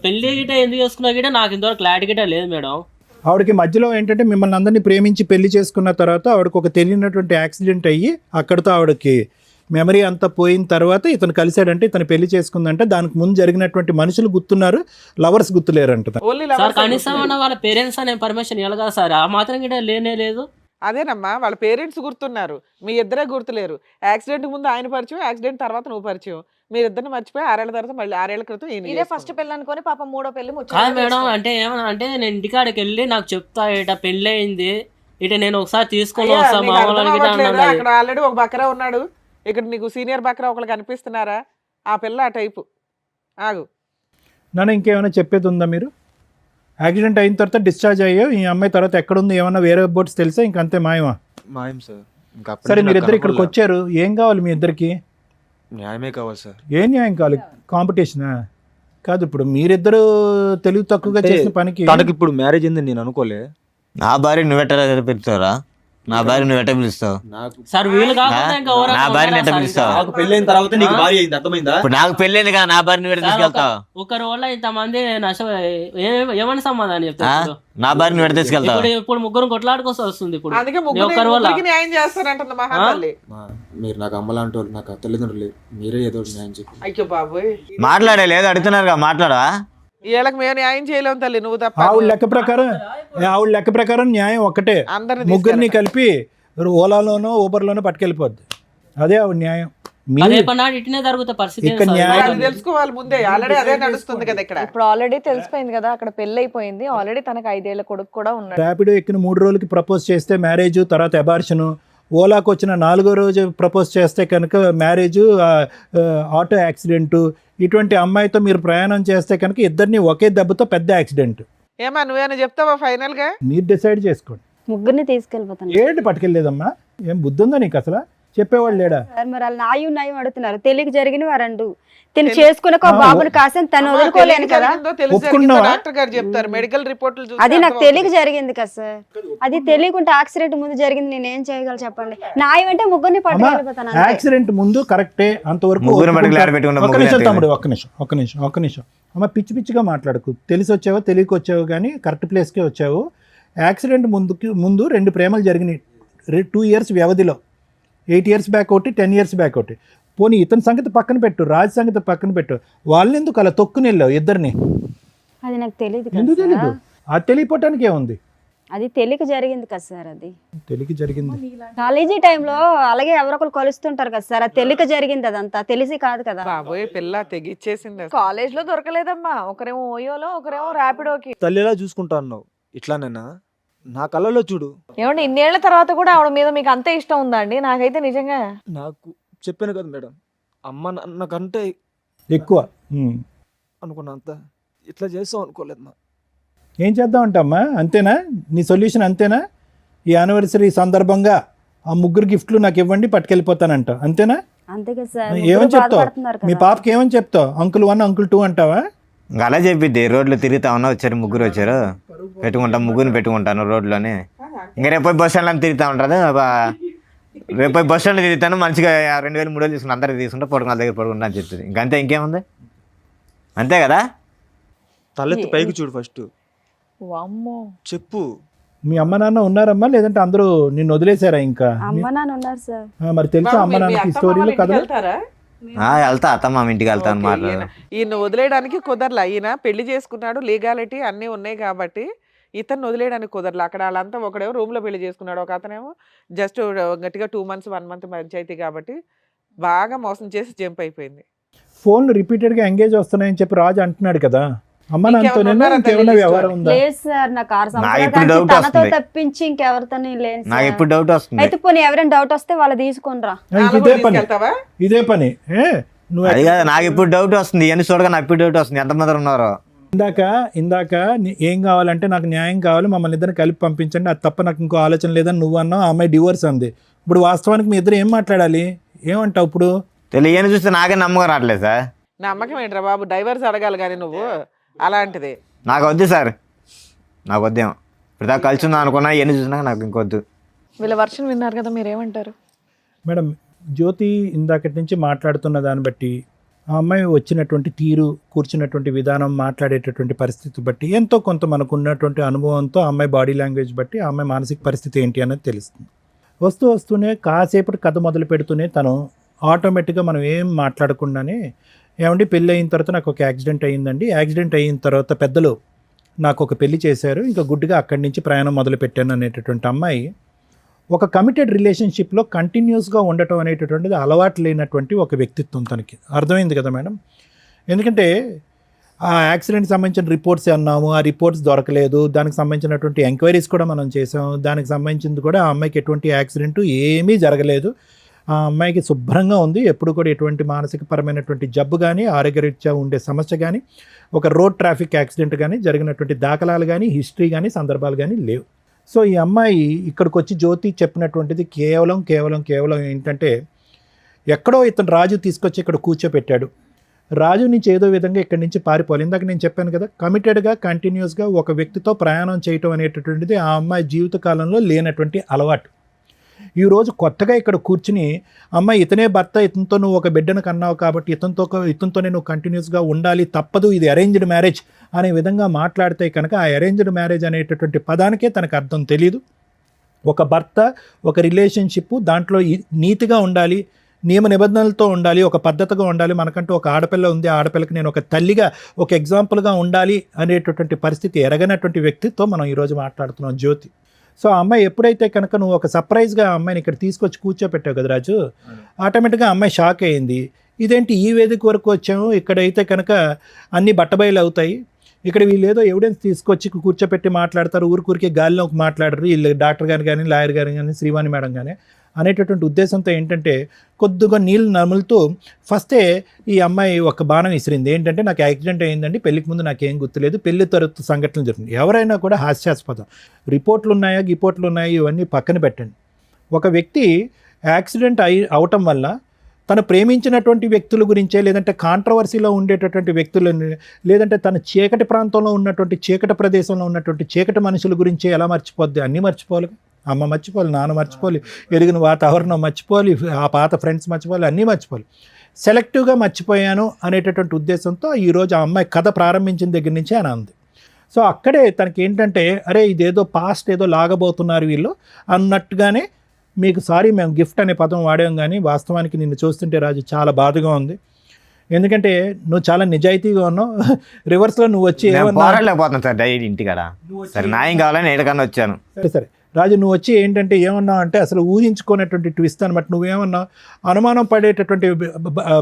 పెళ్లి గిట ఎందుకు చేసుకున్నా గిట నాకు ఇంతవరకు క్లారిటీ గిట లేదు మేడం. ఆవిడకి మధ్యలో ఏంటంటే మిమ్మల్ని అందరినీ ప్రేమించి పెళ్లి చేసుకున్న తర్వాత ఆవిడకి ఒక తెలియనటువంటి యాక్సిడెంట్ అయ్యి అక్కడితో ఆవిడకి మెమరీ అంతా పోయిన తర్వాత ఇతను కలిశాడంటే ఇతను పెళ్లి చేసుకుందంటే దానికి ముందు జరిగినటువంటి మనుషులు గుర్తున్నారు, లవర్స్ గుర్తులేరంట. ఓన్లీ సార్ కనీసం అన్న వాళ్ళ పేరెంట్స్ అనే పర్మిషన్ ఇవ్వాలి కదా సార్, ఆ మాత్రం గిట లేనే లేదు. అదేనమ్మా, వాళ్ళ పేరెంట్స్ గుర్తున్నారు, మీ ఇద్దరే గుర్తులేరు. యాక్సిడెంట్ ముందు ఆయన పరిచయం, యాక్సిడెంట్ తర్వాత నువ్వు పరిచయం. మీరిద్దరిని మర్చిపోయి 6 ఏళ్ల తర్వాత మళ్ళీ 6 ఏళ్ల క్రితం ఇదే ఫస్ట్ పెళ్ళి అనుకొని పాప మూడో పెళ్లి కాదు మేడం, అంటే ఏమన్నా అంటే నేను ఇంటికాడికి వెళ్ళి నాకు చెప్తా ఇట పెళ్ళి అయింది, ఇట నేను ఒకసారి తీసుకొని వస్తా మా వాళ్ళని గిట అన్నది. అక్కడ ఆల్రెడీ ఒక బకరా ఉన్నాడు, ఇక్కడ నీకు సీనియర్ బకరా ఒకళ్ళు కనిపిస్తున్నారా? ఆ పిల్ల ఆ టైపు. ఆగు నాన్న ఇంకేమైనా చెప్పేది ఉందా? మీరు యాక్సిడెంట్ అయిన తర్వాత డిశ్చార్జ్ అయ్యావు, ఈ అమ్మాయి తర్వాత ఎక్కడుంది ఏమన్నా వేరే బోట్స్ తెలుసా? ఇంకంతే మాయమా? మాయం సార్. ఇంకా అప్పటి సరే నుంచి మీరిద్దరు నాకు ఇక్కడికి వచ్చారు, ఏం కావాలి మీ ఇద్దరికి? న్యాయమే కావాలి సార్. ఏం న్యాయం కావాలి? కాంపిటీషనా కాదు. ఇప్పుడు మీరిద్దరు తెలివి తక్కువగా అంటే చేసిన పనికి తనకి ఇప్పుడు మ్యారేజ్ అయిందని నేను అనుకోలే. నా భార్య నువ్వెట్ట పిలుస్తావురా? నా భార్య నువ్వెట్ట పిలుస్తావు? నాకు సార్ వీళ్ళు కాకుండా ఇంకా నా భార్యని ఎట్ట పిలుస్తావు? నాకు పెళ్ళైన తర్వాత నీకు భార్య అయింది, అర్థమైందా? ఇప్పుడు నాకు పెళ్ళైంది కదా, నా భార్య నువ్వెట్ట తీసుకెళ్తావు? ఒకరి వల్ల ఇంతమంది ఏమని సమాధానం చెప్తారు? నా భార్య నువ్వెట్ట తీసుకెళ్తావు? ఇప్పుడు ముగ్గురు కొట్లాడుకోసం వస్తుంది. ఇప్పుడు అందుకే ఒక్కరి వల్ల ముగ్గురికి న్యాయం చేస్తానంటుంది మహాతల్లి. మీరు నాకు అమ్మలాంటి వాళ్ళు, నాకు తల్లిదండ్రులు, మీరే ఏదో ఒకటి న్యాయం చెప్పి. అయ్యో బాబోయ్, మాట్లాడే లేదు అడుగుతున్నారుగా, మాట్లాడా? వీళ్ళకి మేము న్యాయం చేయలేము తల్లి, నువ్వు తప్ప. ఆవిడ లెక్క ప్రకారం న్యాయం ఒక్కటే, అందరిని ముగ్గురిని కలిపి ఓలాలోనో ఊబర్లోనో పట్టుకెళ్ళిపోద్ది. అదే ఆవిడ న్యాయం. రేపన్నాడు ఇట్నే జరుగుతా పరిస్థితి. ఇక్కడ న్యాయం అది తెలుసుకోవాలి ముందే, ఆల్రెడీ అదే నడుస్తుంది కదా ఇక్కడ. ఇప్పుడు ఆల్రెడీ తెలిసిపోయింది కదా, అక్కడ పెళ్లి అయిపోయింది ఆల్రెడీ. తనకు 5 ఏళ్ల కొడుకు కూడా ఉన్నాడు. ర్యాపిడో ఎక్కిన 3 రోజులకి ప్రపోజ్ చేస్తే మ్యారేజ్, తర్వాత అబార్షను. ఓలాకు వచ్చిన 4వ రోజు ప్రపోజ్ చేస్తే కనుక మ్యారేజ్, ఆటో యాక్సిడెంట్. ఇటువంటి అమ్మాయితో మీరు ప్రయాణం చేస్తే కనుక ఇద్దరిని ఒకే దెబ్బతో పెద్ద యాక్సిడెంట్. ఏమా నువ్వేనా చెప్తావా ఫైనల్ గా? మీరు డిసైడ్ చేసుకోండి. ముగ్గురిని తీసుకెళ్ళిపోతాను ఏంటి పట్టుకెళ్ళలేదమ్మా? ఏం బుద్ధి ఉందా నీకు అసలు? చెప్పేవాళ్ళు లేడా? సార్. మరి వాళ్ళు నాయం అడుగుతున్నారు. తెలియక జరిగినవి వారండు. తిని చేసుకునే ఒక బాబుని కాసని తను వదులుకోలేను కదా. ఒప్పుకున్నావా? డాక్టర్ గారు చెప్తారు, మెడికల్ రిపోర్ట్లు చూస్తే అది నాకు అర్థమవుతుంది. తెలియక జరిగింది కదా సార్. అది తెలియకుంటే యాక్సిడెంట్ ముందు జరిగింది, నేను ఏం చేయగలను చెప్పండి? న్యాయం అంటే ముగ్గురిని అమ్మా, పట్టుకెళ్ళిపోతాను అంతే. యాక్సిడెంట్ ముందు కరెక్టే, అంతవరకు ముగ్గురు ఒప్పుకుంటా. మటుకు పెట్టుకున్న ఒక్క ముగ్గురు నిమిషం ఎత్తుకుని. తమ్ముడు, ఒక్క నిమిషం. అమ్మ పిచ్చిగా మాట్లాడకు. తెలిసి వచ్చావో తెలియక వచ్చావు కానీ కరెక్ట్ ప్లేస్కే వచ్చావు. యాక్సిడెంట్ ముందు 2 ప్రేమలు జరిగినాయి 2 ఇయర్స్ వ్యవధిలో. 8 ఇయర్స్ బ్యాక్ ఒకటి, 10 ఇయర్స్ బ్యాక్ ఒకటి. పోనీ ఇతని సంగతి పక్కన పెట్టు, రాజ్ సంగతి పక్కన పెట్టు. వాళ్ళని ఎందుకు అలా తొక్కుని వెళ్ళావు ఇద్దరిని? అది నాకు తెలియదు ఎందుకు కదా తెలీదు? సార్. అది తెలియపోవటానికి ఏముంది? అది తెలియక జరిగింది కదా సార్. అది తెలియక జరిగింది. కాలేజీ టైంలో అలాగే ఎవరొకరు కలుస్తుంటారు కదా సార్. అది తెలియక జరిగింది, అదంతా తెలిసి కాదు కదా. బాబోయ్ పిల్ల తెగిచ్చేసింది అసలు. కాలేజ్ లో దొరకలేదమ్మా, ఒకరేమో ఓయోలో, ఒకరేమో ర్యాపిడోకి. తల్లిలా చూసుకుంటా అన్నావు, ఇట్లానేనా? నా కళ్ళలో చూడు. ఏమండి ఇన్నేళ్ల తర్వాత కూడా ఆవిడ మీద మీకు అంతే ఇష్టం ఉందా అండి? నాకైతే నిజంగా నాకు చెప్పాను కదా మేడం, అమ్మ నాకంటే ఎక్కువ అనుకున్నంత ఇట్లా చేస్తాం అనుకోలేదు మా. ఏం చేద్దామంటే అమ్మా, అంతేనా నీ సొల్యూషన్? అంతేనా? ఈ యానివర్సరీ సందర్భంగా ఆ 3 గిఫ్ట్లు నాకు ఇవ్వండి, పట్టుకెళ్ళిపోతానంట, అంతేనా? అంతే కదా సార్. ఏమని ముగ్గురు చెప్తావు? బాధపడుతున్నారు మీ కదా. పాపకి ఏమని చెప్తావు? అంకుల్ 1 అంకుల్ 2 అంటావా? ఇంకా అలా చెప్పిద్ది. రోడ్లు తిరుగుతా ఉన్నా, వచ్చారు ముగ్గురు వచ్చారు, ముగ్గురిని పెట్టుకుంటాను రోడ్లోనే. ఇంకా రేపు బస్ స్టాండ్లో తిరుగుతూ ఉంటుంది. రేపు బస్ స్టాండ్లో తిరుగుతాను, మంచిగా 2000 3000 తీసుకుని అందరికి తీసుకుంటా, పడుకున్న దగ్గర పడుకుంటా అని చెప్తుంది. ఇంకంతే, ఇంకేముంది? అంతే కదా? తలెత్తి పైకి చూడు ఫస్ట్, వామ్మో. చెప్పు. మీ అమ్మ నాన్న ఉన్నారమ్మా, లేదంటే అందరూ నిన్ను వదిలేశారా? ఇంకా అమ్మ నాన్న ఉన్నారు సార్. మరి తెలుసా బాబు, అమ్మ మీరు మీ నాన్నకి అత్త స్టోరీలు, మామల ఇంటికి కథలు? వెళ్తారా? వెళ్తా, అత్తమ్మ ఇంటికి వెళ్తాను, ఓకే, మాట్లాడు. ఈయన వదిలేయడానికి కుదరలా. ఈయన పెళ్లి చేసుకున్నాడు, లీగాలిటీ అన్నీ ఉన్నాయి కాబట్టి ఇతను వదిలేయడానికి కుదరలా. అక్కడ వాళ్ళంతా ఒకడేమో రూమ్ లో పెళ్లి చేసుకున్నాడు, ఒక అతనేమో జస్ట్ గట్టిగా 2 months 1 month పంచాయతీ కాబట్టి బాగా మోసం చేసి జంప్ అయిపోయింది. ఫోన్లు రిపీటెడ్గా ఎంగేజ్ వస్తున్నాయని చెప్పి రాజు అంటున్నాడు కదా. అమ్మ నాన్నతోనే ఇంకెవరున్నారా ఇంకేమైనా తల్లి వ్యవహారం ఉందా? లేదు సార్, నాకు 6 నాకు ఇప్పుడు సంవత్సరాల doubt తనతో వస్తుంది. తప్పించి ఇంకెవరితో లేదు నాకు సార్. ఇప్పుడు డౌట్ వస్తుంది. అయితే పోనీ ఎవరైనా డౌట్ వస్తే వాళ్ళు తీసుకునిరా. ఇదే పని తీసుకెళ్తావా? ఇదే పని నువ్వు అది కాదు, నాకు ఇప్పుడు డౌట్ వస్తుంది. ఇవన్నీ చూడగా నాకు ఇప్పుడు డౌట్ వస్తుంది. ఎంతమంది ఉన్నారో. ఇందాక ఏం కావాలంటే నాకు న్యాయం కావాలి, మమ్మల్ని ఇద్దరిని కలిపి పంపించండి, అది తప్ప నాకు ఇంకో ఆలోచన లేదని నువ్వు అన్నావు. ఆ అమ్మాయి డివోర్స్ అంది. ఇప్పుడు వాస్తవానికి మీ ఇద్దరు ఏం మాట్లాడాలి? ఏమంటావు ఇప్పుడు? తెలియని చూస్తే నాకే నమ్మకం రావట్లేదు సార్. నమ్మకం ఏంట్రా బాబు, డైవర్స్ అడగాలి కానీ నువ్వు అలాంటిది. నాకు వద్దు సార్, నాకు వద్దేమో. ఇప్పుడు దాకా కలిసి ఉందా అనుకున్నా, ఇవన్నీ చూసినాక నాకు ఇంకొద్దు. వీళ్ళ వర్షన్ విన్నారు కదా, మీరేమంటారు? మేడం, జ్యోతి ఇందాకటి నుంచి మాట్లాడుతున్న దాన్ని బట్టి, ఆ అమ్మాయి వచ్చినటువంటి తీరు, కూర్చున్నటువంటి విధానం, మాట్లాడేటటువంటి పరిస్థితి బట్టి ఎంతో కొంత మనకు ఉన్నటువంటి అనుభవంతో ఆ అమ్మాయి బాడీ లాంగ్వేజ్ బట్టి ఆ అమ్మాయి మానసిక పరిస్థితి ఏంటి అనేది తెలుస్తుంది. వస్తూనే కాసేపటి కథ మొదలు పెడుతూనే తను ఆటోమేటిక్గా మనం ఏం మాట్లాడకుండానే, ఏమండి పెళ్ళి అయిన తర్వాత నాకు ఒక యాక్సిడెంట్ అయ్యిందండి, యాక్సిడెంట్ అయిన తర్వాత పెద్దలు నాకు ఒక పెళ్లి చేశారు, ఇంకా గుడ్డుగా అక్కడి నుంచి ప్రయాణం మొదలు పెట్టాను అనేటటువంటి అమ్మాయి ఒక కమిటెడ్ రిలేషన్షిప్లో కంటిన్యూస్గా ఉండటం అనేటటువంటిది అలవాటు లేనటువంటి ఒక వ్యక్తిత్వం తనకి. అర్థమైంది కదా మేడం? ఎందుకంటే ఆ యాక్సిడెంట్కి సంబంధించిన రిపోర్ట్స్ అన్నాము, ఆ రిపోర్ట్స్ దొరకలేదు, దానికి సంబంధించినటువంటి ఎంక్వైరీస్ కూడా మనం చేసాం, దానికి సంబంధించింది కూడా ఆ అమ్మాయికి ఎటువంటి యాక్సిడెంట్ ఏమీ జరగలేదు, ఆ అమ్మాయికి శుభ్రంగా ఉంది, ఎప్పుడు కూడా ఎటువంటి మానసికపరమైనటువంటి జబ్బు కానీ, ఆరోగ్యరీత్యా ఉండే సమస్య కానీ, ఒక రోడ్ ట్రాఫిక్ యాక్సిడెంట్ కానీ జరిగినటువంటి దాఖలాలు కానీ, హిస్టరీ కానీ, సందర్భాలు కానీ లేవు. సో ఈ అమ్మాయి ఇక్కడికి వచ్చి జ్యోతి చెప్పినటువంటిది కేవలం ఏంటంటే, ఎక్కడో ఇతను రాజు తీసుకొచ్చి ఇక్కడ కూర్చోపెట్టాడు, రాజు నుంచి ఏదో విధంగా ఇక్కడి నుంచి పారిపోవాలి. ఇందాక నేను చెప్పాను కదా, కమిటెడ్గా కంటిన్యూస్గా ఒక వ్యక్తితో ప్రయాణం చేయటం అనేటటువంటిది ఆ అమ్మాయి జీవితకాలంలో లేనటువంటి అలవాటు. ఈరోజు కొత్తగా ఇక్కడ కూర్చుని, అమ్మాయి ఇతనే భర్త, ఇతనితో నువ్వు ఒక బిడ్డను కన్నావు కాబట్టి ఇతనితోనే నువ్వు కంటిన్యూస్గా ఉండాలి, తప్పదు, ఇది అరేంజ్డ్ మ్యారేజ్ అనే విధంగా మాట్లాడితే కనుక ఆ అరేంజ్డ్ మ్యారేజ్ అనేటటువంటి పదానికే తనకు అర్థం తెలియదు. ఒక భర్త, ఒక రిలేషన్షిప్, దాంట్లో నీతిగా ఉండాలి, నియమ నిబంధనలతో ఉండాలి, ఒక పద్ధతిగా ఉండాలి, మనకంటూ ఒక ఆడపిల్ల ఉంది, ఆడపిల్లకి నేను ఒక తల్లిగా, ఒక ఎగ్జాంపుల్గా ఉండాలి అనేటటువంటి పరిస్థితి ఎరగనటువంటి వ్యక్తితో మనం ఈరోజు మాట్లాడుతున్నాం జ్యోతి. సో ఆ అమ్మాయి ఎప్పుడైతే కనుక నువ్వు ఒక సర్ప్రైజ్గా ఆ అమ్మాయిని ఇక్కడ తీసుకొచ్చి కూర్చోపెట్టావు కదా రాజు, ఆటోమేటిక్గా అమ్మాయి షాక్ అయింది. ఇదేంటి ఈ వేదిక వరకు వచ్చాము, ఇక్కడైతే కనుక అన్నీ బట్టబయలు అవుతాయి, ఇక్కడ వీళ్ళు ఏదో ఎవిడెన్స్ తీసుకొచ్చి కూర్చోపెట్టి మాట్లాడతారు, ఊరికే గాలిలోకి మాట్లాడరు వీళ్ళు, డాక్టర్ గారు కానీ, లాయర్ గారు కానీ, శ్రీవాణి మేడం కానీ అనేటటువంటి ఉద్దేశంతో ఏంటంటే కొద్దిగా నీళ్ళు నములుతూ ఫస్టే ఈ అమ్మాయి ఒక బాణం విసిరింది. ఏంటంటే, నాకు యాక్సిడెంట్ అయ్యిందండి, పెళ్ళికి ముందు నాకేం గుర్తులేదు, పెళ్లి తరగతి సంఘటనలు జరుగుతుంది. ఎవరైనా కూడా హాస్యాస్పదం. రిపోర్ట్లు ఉన్నాయా, ఇవన్నీ పక్కన పెట్టండి. ఒక వ్యక్తి యాక్సిడెంట్ అవటం వల్ల తను ప్రేమించినటువంటి వ్యక్తుల గురించే, లేదంటే కాంట్రవర్సీలో ఉండేటటువంటి వ్యక్తులని, లేదంటే తన చీకటి ప్రాంతంలో ఉన్నటువంటి, చీకటి ప్రదేశంలో ఉన్నటువంటి చీకటి మనుషుల గురించే ఎలా మర్చిపోద్ది? అన్నీ మర్చిపోవాలి. అమ్మ మర్చిపోవాలి, నాన్న మర్చిపోవాలి, ఎరిగిన వాతావరణం మర్చిపోవాలి, ఆ పాత ఫ్రెండ్స్ మర్చిపోవాలి, అన్నీ మర్చిపోవాలి. సెలెక్టివ్గా మర్చిపోయాను అనేటటువంటి ఉద్దేశంతో ఈరోజు ఆ అమ్మాయి కథ ప్రారంభించిన దగ్గర నుంచి అని అంది. సో అక్కడే తనకి ఏంటంటే, అరే ఇదేదో పాస్ట్ ఏదో లాగబోతున్నారు వీళ్ళు అన్నట్టుగానే, మీకు సారీ మేము గిఫ్ట్ అనే పదం వాడాం, కానీ వాస్తవానికి నిన్ను చూస్తుంటే రాజు చాలా బాధగా ఉంది. ఎందుకంటే నువ్వు చాలా నిజాయితీగా ఉన్నావు. రివర్స్లో నువ్వు వచ్చి పోరాడలేకపోతున్నాను సార్ డైలీ ఇంటికాడ. సరే న్యాయం కావాలని ఎక్కడికన్నా వచ్చాను. సరే రాజు, నువ్వు వచ్చి ఏంటంటే ఏమన్నావు అంటే, అసలు ఊహించుకునేటువంటి ట్విస్ట్ అనమాట. నువ్వేమన్నావు, అనుమానం పడేటటువంటి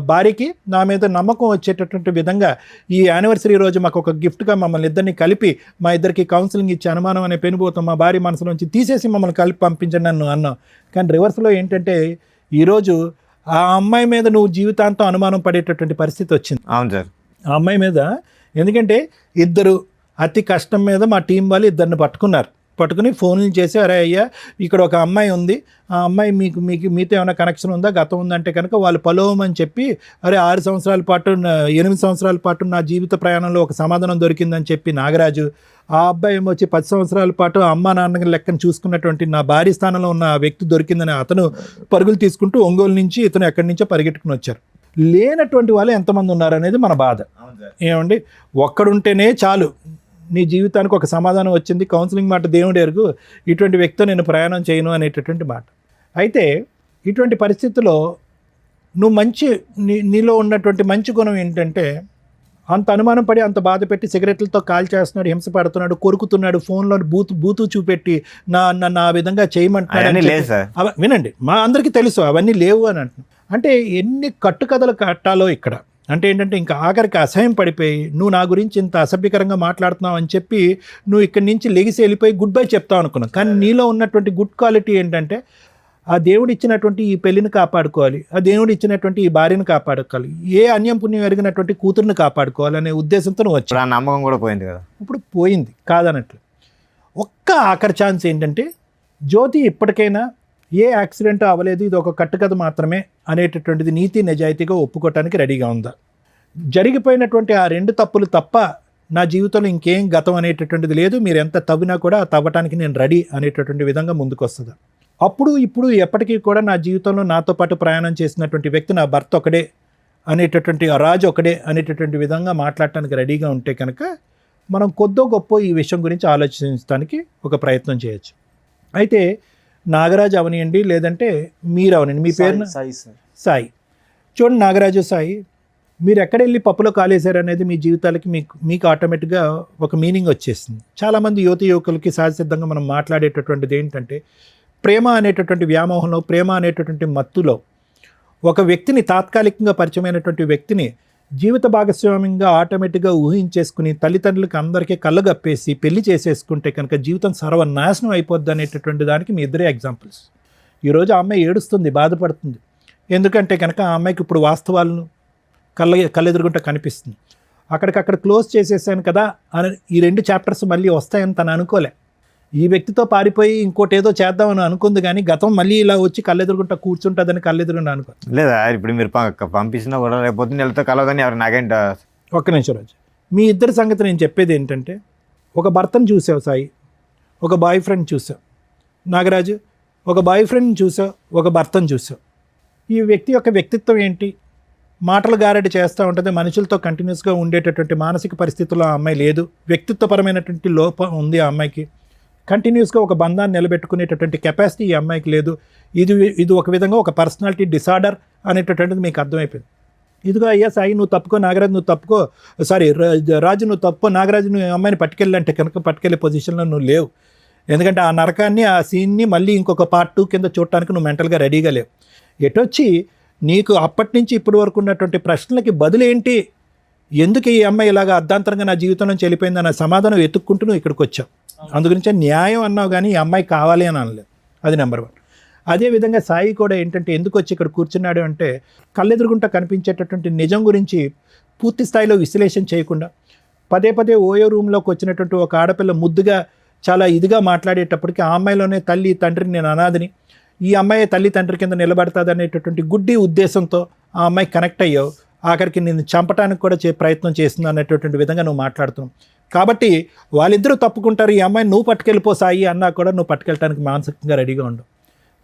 భార్యకి నా మీద నమ్మకం వచ్చేటటువంటి విధంగా ఈ యానివర్సరీ రోజు మాకు ఒక గిఫ్ట్గా మమ్మల్ని ఇద్దరిని కలిపి, మా ఇద్దరికి కౌన్సిలింగ్ ఇచ్చి అనుమానం అనే పెనుభూతం మా భార్య మనసులోంచి తీసేసి మమ్మల్ని కలిపి పంపించండి నన్ను అన్నావు. కానీ రివర్స్లో ఏంటంటే, ఈరోజు ఆ అమ్మాయి మీద నువ్వు జీవితాంతం అనుమానం పడేటటువంటి పరిస్థితి వచ్చింది. అవును సార్, ఆ అమ్మాయి మీద. ఎందుకంటే ఇద్దరు అతి కష్టం మీద మా టీం వాళ్ళు ఇద్దరిని పట్టుకుని ఫోన్లు చేసి, అరే అయ్యా ఇక్కడ ఒక అమ్మాయి ఉంది, ఆ అమ్మాయి మీతో ఏమైనా కనెక్షన్ ఉందా, గతం ఉందంటే కనుక వాళ్ళు పలోమని చెప్పి, అరే 8 సంవత్సరాల పాటు నా జీవిత ప్రయాణంలో ఒక సమాధానం దొరికిందని చెప్పి నాగరాజు, ఆ అబ్బాయి ఏమో వచ్చి 10 సంవత్సరాల పాటు అమ్మా నాన్న లెక్కను చూసుకున్నటువంటి నా భార్య స్థానంలో ఉన్న ఆ వ్యక్తి దొరికిందని అతను పరుగులు తీసుకుంటూ ఒంగోలు నుంచి ఇతను ఎక్కడి నుంచో పరిగెట్టుకుని వచ్చారు. లేనటువంటి వాళ్ళు ఎంతమంది ఉన్నారనేది మన బాధ. ఏమండి, ఒక్కడుంటేనే చాలు, నీ జీవితానికి ఒక సమాధానం వచ్చింది, కౌన్సిలింగ్ మాట దేవుడు ఎరుగు, ఇటువంటి వ్యక్తితో నేను ప్రయాణం చేయను అనేటటువంటి మాట. అయితే ఇటువంటి పరిస్థితుల్లో నువ్వు నీలో ఉన్నటువంటి మంచి గుణం ఏంటంటే, అంత అనుమానం పడి అంత బాధ పెట్టి సిగరెట్లతో కాల్ చేస్తున్నాడు, హింస పడుతున్నాడు, కొరుకుతున్నాడు, ఫోన్లో బూతు చూపెట్టి నా విధంగా చేయమంటున్నాడు. వినండి, మా అందరికీ తెలుసు అవన్నీ లేవు అని అంటున్నాను. అంటే ఎన్ని కట్టుకథలు కట్టాలో ఇక్కడ. అంటే ఏంటంటే ఇంకా ఆఖరికి అసహ్యం పడిపోయి నువ్వు నా గురించి ఇంత అసభ్యకరంగా మాట్లాడుతున్నావు అని చెప్పి నువ్వు ఇక్కడి నుంచి లెగిసి వెళ్ళిపోయి గుడ్ బై చెప్తావు అనుకున్నావు. కానీ నీలో ఉన్నటువంటి గుడ్ క్వాలిటీ ఏంటంటే ఆ దేవుడు ఇచ్చినటువంటి ఈ పెళ్లిని కాపాడుకోవాలి, ఆ దేవుడు ఇచ్చినటువంటి ఈ భార్యను కాపాడుకోవాలి, ఏ అన్యం పుణ్యం ఎరిగినటువంటి కూతురుని కాపాడుకోవాలి అనే ఉద్దేశంతో నువ్వు వచ్చావు. ఆ నమ్మకం కూడా పోయింది కదా. ఇప్పుడు పోయింది కాదనట్లు. ఒక్క ఆఖరి ఛాన్స్ ఏంటంటే జ్యోతి ఇప్పటికైనా ఏ యాక్సిడెంట్ అవ్వలేదు, ఇది ఒక కట్టుకథ మాత్రమే అనేటటువంటిది నీతి నిజాయితీగా ఒప్పుకోవటానికి రెడీగా ఉందా? జరిగిపోయినటువంటి ఆ 2 తప్పులు తప్ప నా జీవితంలో ఇంకేం గతం అనేటటువంటిది లేదు, మీరు ఎంత తవ్వినా కూడా తవ్వటానికి నేను రెడీ అనేటటువంటి విధంగా ముందుకు వస్తుందా? అప్పుడు ఇప్పుడు ఎప్పటికీ కూడా నా జీవితంలో నాతో పాటు ప్రయాణం చేసినటువంటి వ్యక్తి నా భర్త ఒకడే అనేటటువంటి ఆ రాజు ఒకడే అనేటటువంటి విధంగా మాట్లాడటానికి రెడీగా ఉంటే కనుక మనం కొద్దో గొప్ప ఈ విషయం గురించి ఆలోచించడానికి ఒక ప్రయత్నం చేయొచ్చు. అయితే నాగరాజు అవనియండి, లేదంటే మీరు అవనండి, మీ పేరు సాయి. చూడండి నాగరాజు, సాయి, మీరు ఎక్కడ వెళ్ళి పప్పులో కాలేశారు అనేది మీ జీవితాలకి మీకు ఆటోమేటిక్గా ఒక మీనింగ్ వచ్చేస్తుంది. చాలామంది యువకులకి సహజసిద్ధంగా మనం మాట్లాడేటటువంటిది ఏంటంటే ప్రేమ అనేటటువంటి వ్యామోహంలో, ప్రేమ అనేటటువంటి మత్తులో ఒక వ్యక్తిని, తాత్కాలికంగా పరిచయమైనటువంటి వ్యక్తిని జీవిత భాగస్వామ్యంగా ఆటోమేటిక్గా ఊహించేసుకుని తల్లిదండ్రులకి అందరికీ కళ్ళగప్పేసి పెళ్లి చేసేసుకుంటే కనుక జీవితం సర్వనాశనం అయిపోద్ది అనేటటువంటి దానికి మీ ఇద్దరే ఎగ్జాంపుల్స్. ఈరోజు ఆ అమ్మాయి ఏడుస్తుంది, బాధపడుతుంది. ఎందుకంటే కనుక ఆ అమ్మాయికి ఇప్పుడు వాస్తవాలను కళ్ళెదురుగుంట కనిపిస్తుంది. అక్కడికక్కడ క్లోజ్ చేసేసాను కదా అని ఈ 2 చాప్టర్స్ మళ్ళీ వస్తాయని తను అనుకోలే. ఈ వ్యక్తితో పారిపోయి ఇంకోటి ఏదో చేద్దామని అనుకుంది, కానీ గతం మళ్ళీ ఇలా వచ్చి కళ్ళెదురుగుంట కూర్చుంటుందని కళ్ళెదురుగుంట అనుకో. లేదా ఇప్పుడు మీరు పంపించినా కూడా రేపు పొద్దున్న వెళ్తే కలవదని ఎవరు నాకేంట. ఒక్క నిమిషం రాజు, మీ ఇద్దరి సంగతి నేను చెప్పేది ఏంటంటే ఒక భర్తను చూసావు సాయి, ఒక బాయ్ ఫ్రెండ్ చూసావు. నాగరాజు, ఒక బాయ్ ఫ్రెండ్ చూసావు, ఒక భర్తను చూసావు. ఈ వ్యక్తి యొక్క వ్యక్తిత్వం ఏంటి? మాటలు గారడి చేస్తూ ఉంటుంది, మనుషులతో కంటిన్యూస్గా ఉండేటటువంటి మానసిక పరిస్థితుల్లో ఆ అమ్మాయి లేదు. వ్యక్తిత్వపరమైనటువంటి లోపం ఉంది ఆ అమ్మాయికి. కంటిన్యూస్గా ఒక బంధాన్ని నిలబెట్టుకునేటటువంటి కెపాసిటీ ఈ అమ్మాయికి లేదు. ఇది ఒక విధంగా ఒక పర్సనాలిటీ డిసార్డర్ అనేటటువంటిది మీకు అర్థమైపోయింది. ఇదిగో అయ్యా సాయి, నువ్వు తప్పుకో, నాగరాజు నువ్వు తప్పుకో, సారీ రాజు నువ్వు తప్పుకో, నాగరాజు నువ్వు అమ్మాయిని పట్టుకెళ్ళంటే కనుక పట్టుకెళ్ళే పొజిషన్లో నువ్వు లేవు. ఎందుకంటే ఆ నరకాన్ని, ఆ సీన్ని మళ్ళీ ఇంకొక పార్ట్ 2 కింద చూడటానికి నువ్వు మెంటల్గా రెడీగా లేవు. ఎటొచ్చి నీకు అప్పటి నుంచి ఇప్పటి వరకు ఉన్నటువంటి ప్రశ్నలకి బదులేంటి, ఎందుకు ఈ అమ్మాయి ఇలాగ అర్ధాంతరంగా నా జీవితం నుంచి వెళ్ళిపోయింది అన్న సమాధానం వెతుక్కుంటూ నువ్వు ఇక్కడికి వచ్చావు. అందుగురించే న్యాయం అన్నావు, కానీ ఈ అమ్మాయి కావాలి అని అనలేదు. అది నెంబర్ 1. అదేవిధంగా సాయి కూడా ఏంటంటే ఎందుకు వచ్చి ఇక్కడ కూర్చున్నాడు అంటే కళ్ళెదురుగుంట కనిపించేటటువంటి నిజం గురించి పూర్తి స్థాయిలో విశ్లేషణ చేయకుండా పదే పదే ఓయో రూమ్లోకి వచ్చినటువంటి ఒక ఆడపిల్ల ముద్దుగా చాలా ఇదిగా మాట్లాడేటప్పటికి ఆ అమ్మాయిలోనే తల్లి తండ్రిని నేను అనాథని, ఈ అమ్మాయి తల్లి తండ్రి కింద నిలబడతాది అనేటటువంటి గుడ్డి ఉద్దేశంతో ఆ అమ్మాయి కనెక్ట్ అయ్యావు. ఆఖరికి నేను చంపడానికి కూడా ప్రయత్నం చేస్తుంది అనేటటువంటి విధంగా నువ్వు మాట్లాడుతున్నావు. కాబట్టి వాళ్ళిద్దరూ తప్పుకుంటారు, ఈ అమ్మాయిని నువ్వు పట్టుకెళ్ళిపో సాయి అన్నా కూడా నువ్వు పట్టుకెళ్ళడానికి మానసికంగా రెడీగా ఉండవు.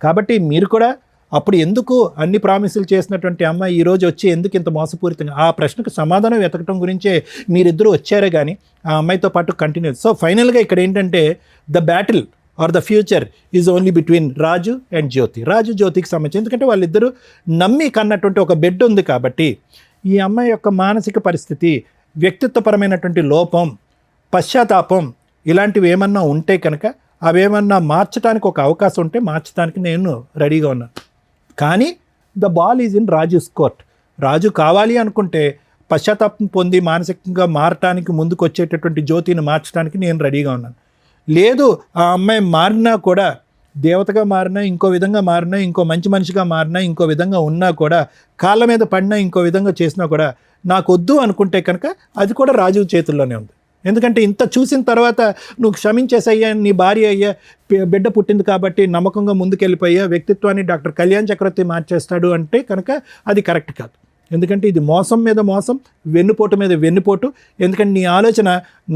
కాబట్టి మీరు కూడా అప్పుడు ఎందుకు అన్ని ప్రామిసులు చేసినటువంటి అమ్మాయి ఈరోజు వచ్చి ఎందుకు ఇంత మోసపూరితంగా, ఆ ప్రశ్నకు సమాధానం వెతకడం గురించే మీరిద్దరూ వచ్చారే కానీ ఆ అమ్మాయితో పాటు కంటిన్యూ. సో ఫైనల్గా ఇక్కడ ఏంటంటే the battle are the future is only between Raju and Jyothi. Raju జ్యోతికి సంబంధించి, ఎందుకంటే వాళ్ళిద్దరూ నమ్మి కన్నటువంటి ఒక బెడ్ ఉంది కాబట్టి ఈ అమ్మాయి యొక్క మానసిక పరిస్థితి, వ్యక్తిత్వపరమైనటువంటి లోపం, పశ్చాత్తాపం ఇలాంటివి ఏమన్నా ఉంటే కనుక అవేమన్నా మార్చడానికి ఒక అవకాశం ఉంటే మార్చడానికి నేను రెడీగా ఉన్నాను. కానీ the ball is in Raju's court. Raju కావాలి అనుకుంటే పశ్చాత్తాపం పొంది మానసికంగా మారటానికి ముందుకు వచ్చేటటువంటి జ్యోతిని మార్చడానికి నేను రెడీగా ఉన్నాను. లేదు ఆ అమ్మాయి మారినా కూడా, దేవతగా మారినా, ఇంకో విధంగా మారినా, ఇంకో మంచి మనిషిగా మారినా, ఇంకో విధంగా ఉన్నా కూడా, కాళ్ళ మీద పడినా, ఇంకో విధంగా చేసినా కూడా నాకు వద్దు అనుకుంటే కనుక అది కూడా రాజు చేతుల్లోనే ఉంది. ఎందుకంటే ఇంత చూసిన తర్వాత నువ్వు క్షమించేసయ్యా, నీ భార్య అయ్యా, బిడ్డ పుట్టింది కాబట్టి నమ్మకంగా ముందుకెళ్ళిపోయా, వ్యక్తిత్వాన్ని డాక్టర్ కళ్యాణ్ చక్రవర్తి మార్చేస్తాడు అంటే కనుక అది కరెక్ట్ కాదు. ఎందుకంటే ఇది మోసం మీద మోసం, వెన్నుపోటు మీద వెన్నుపోటు. ఎందుకంటే నీ ఆలోచన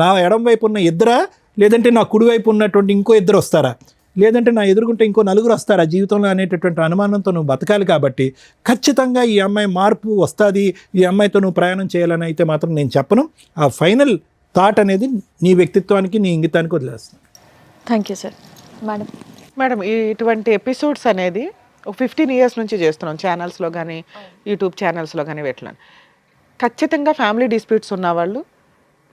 నా ఎడం వైపు ఉన్న ఇద్దరా, లేదంటే నా కుడివైపు ఉన్నటువంటి ఇంకో ఇద్దరు వస్తారా, లేదంటే నా ఎదురుకుంటే ఇంకో 4 వస్తారా జీవితంలో అనేటటువంటి అనుమానంతో నువ్వు బతకాలి. కాబట్టి ఖచ్చితంగా ఈ అమ్మాయి మార్పు వస్తుంది, ఈ అమ్మాయితో నువ్వు ప్రయాణం చేయాలని అయితే మాత్రం నేను చెప్పను. ఆ ఫైనల్ థాట్ అనేది నీ వ్యక్తిత్వానికి, నీ ఇంగితానికి వదిలేస్తాను. Thank you sir. మేడం, ఇటువంటి ఎపిసోడ్స్ అనేది ఒక 15 years నుంచి చేస్తున్నాం, ఛానల్స్లో కానీ యూట్యూబ్ ఛానల్స్లో కానీ పెట్టలేను. ఖచ్చితంగా ఫ్యామిలీ డిస్ప్యూట్స్ ఉన్నవాళ్ళు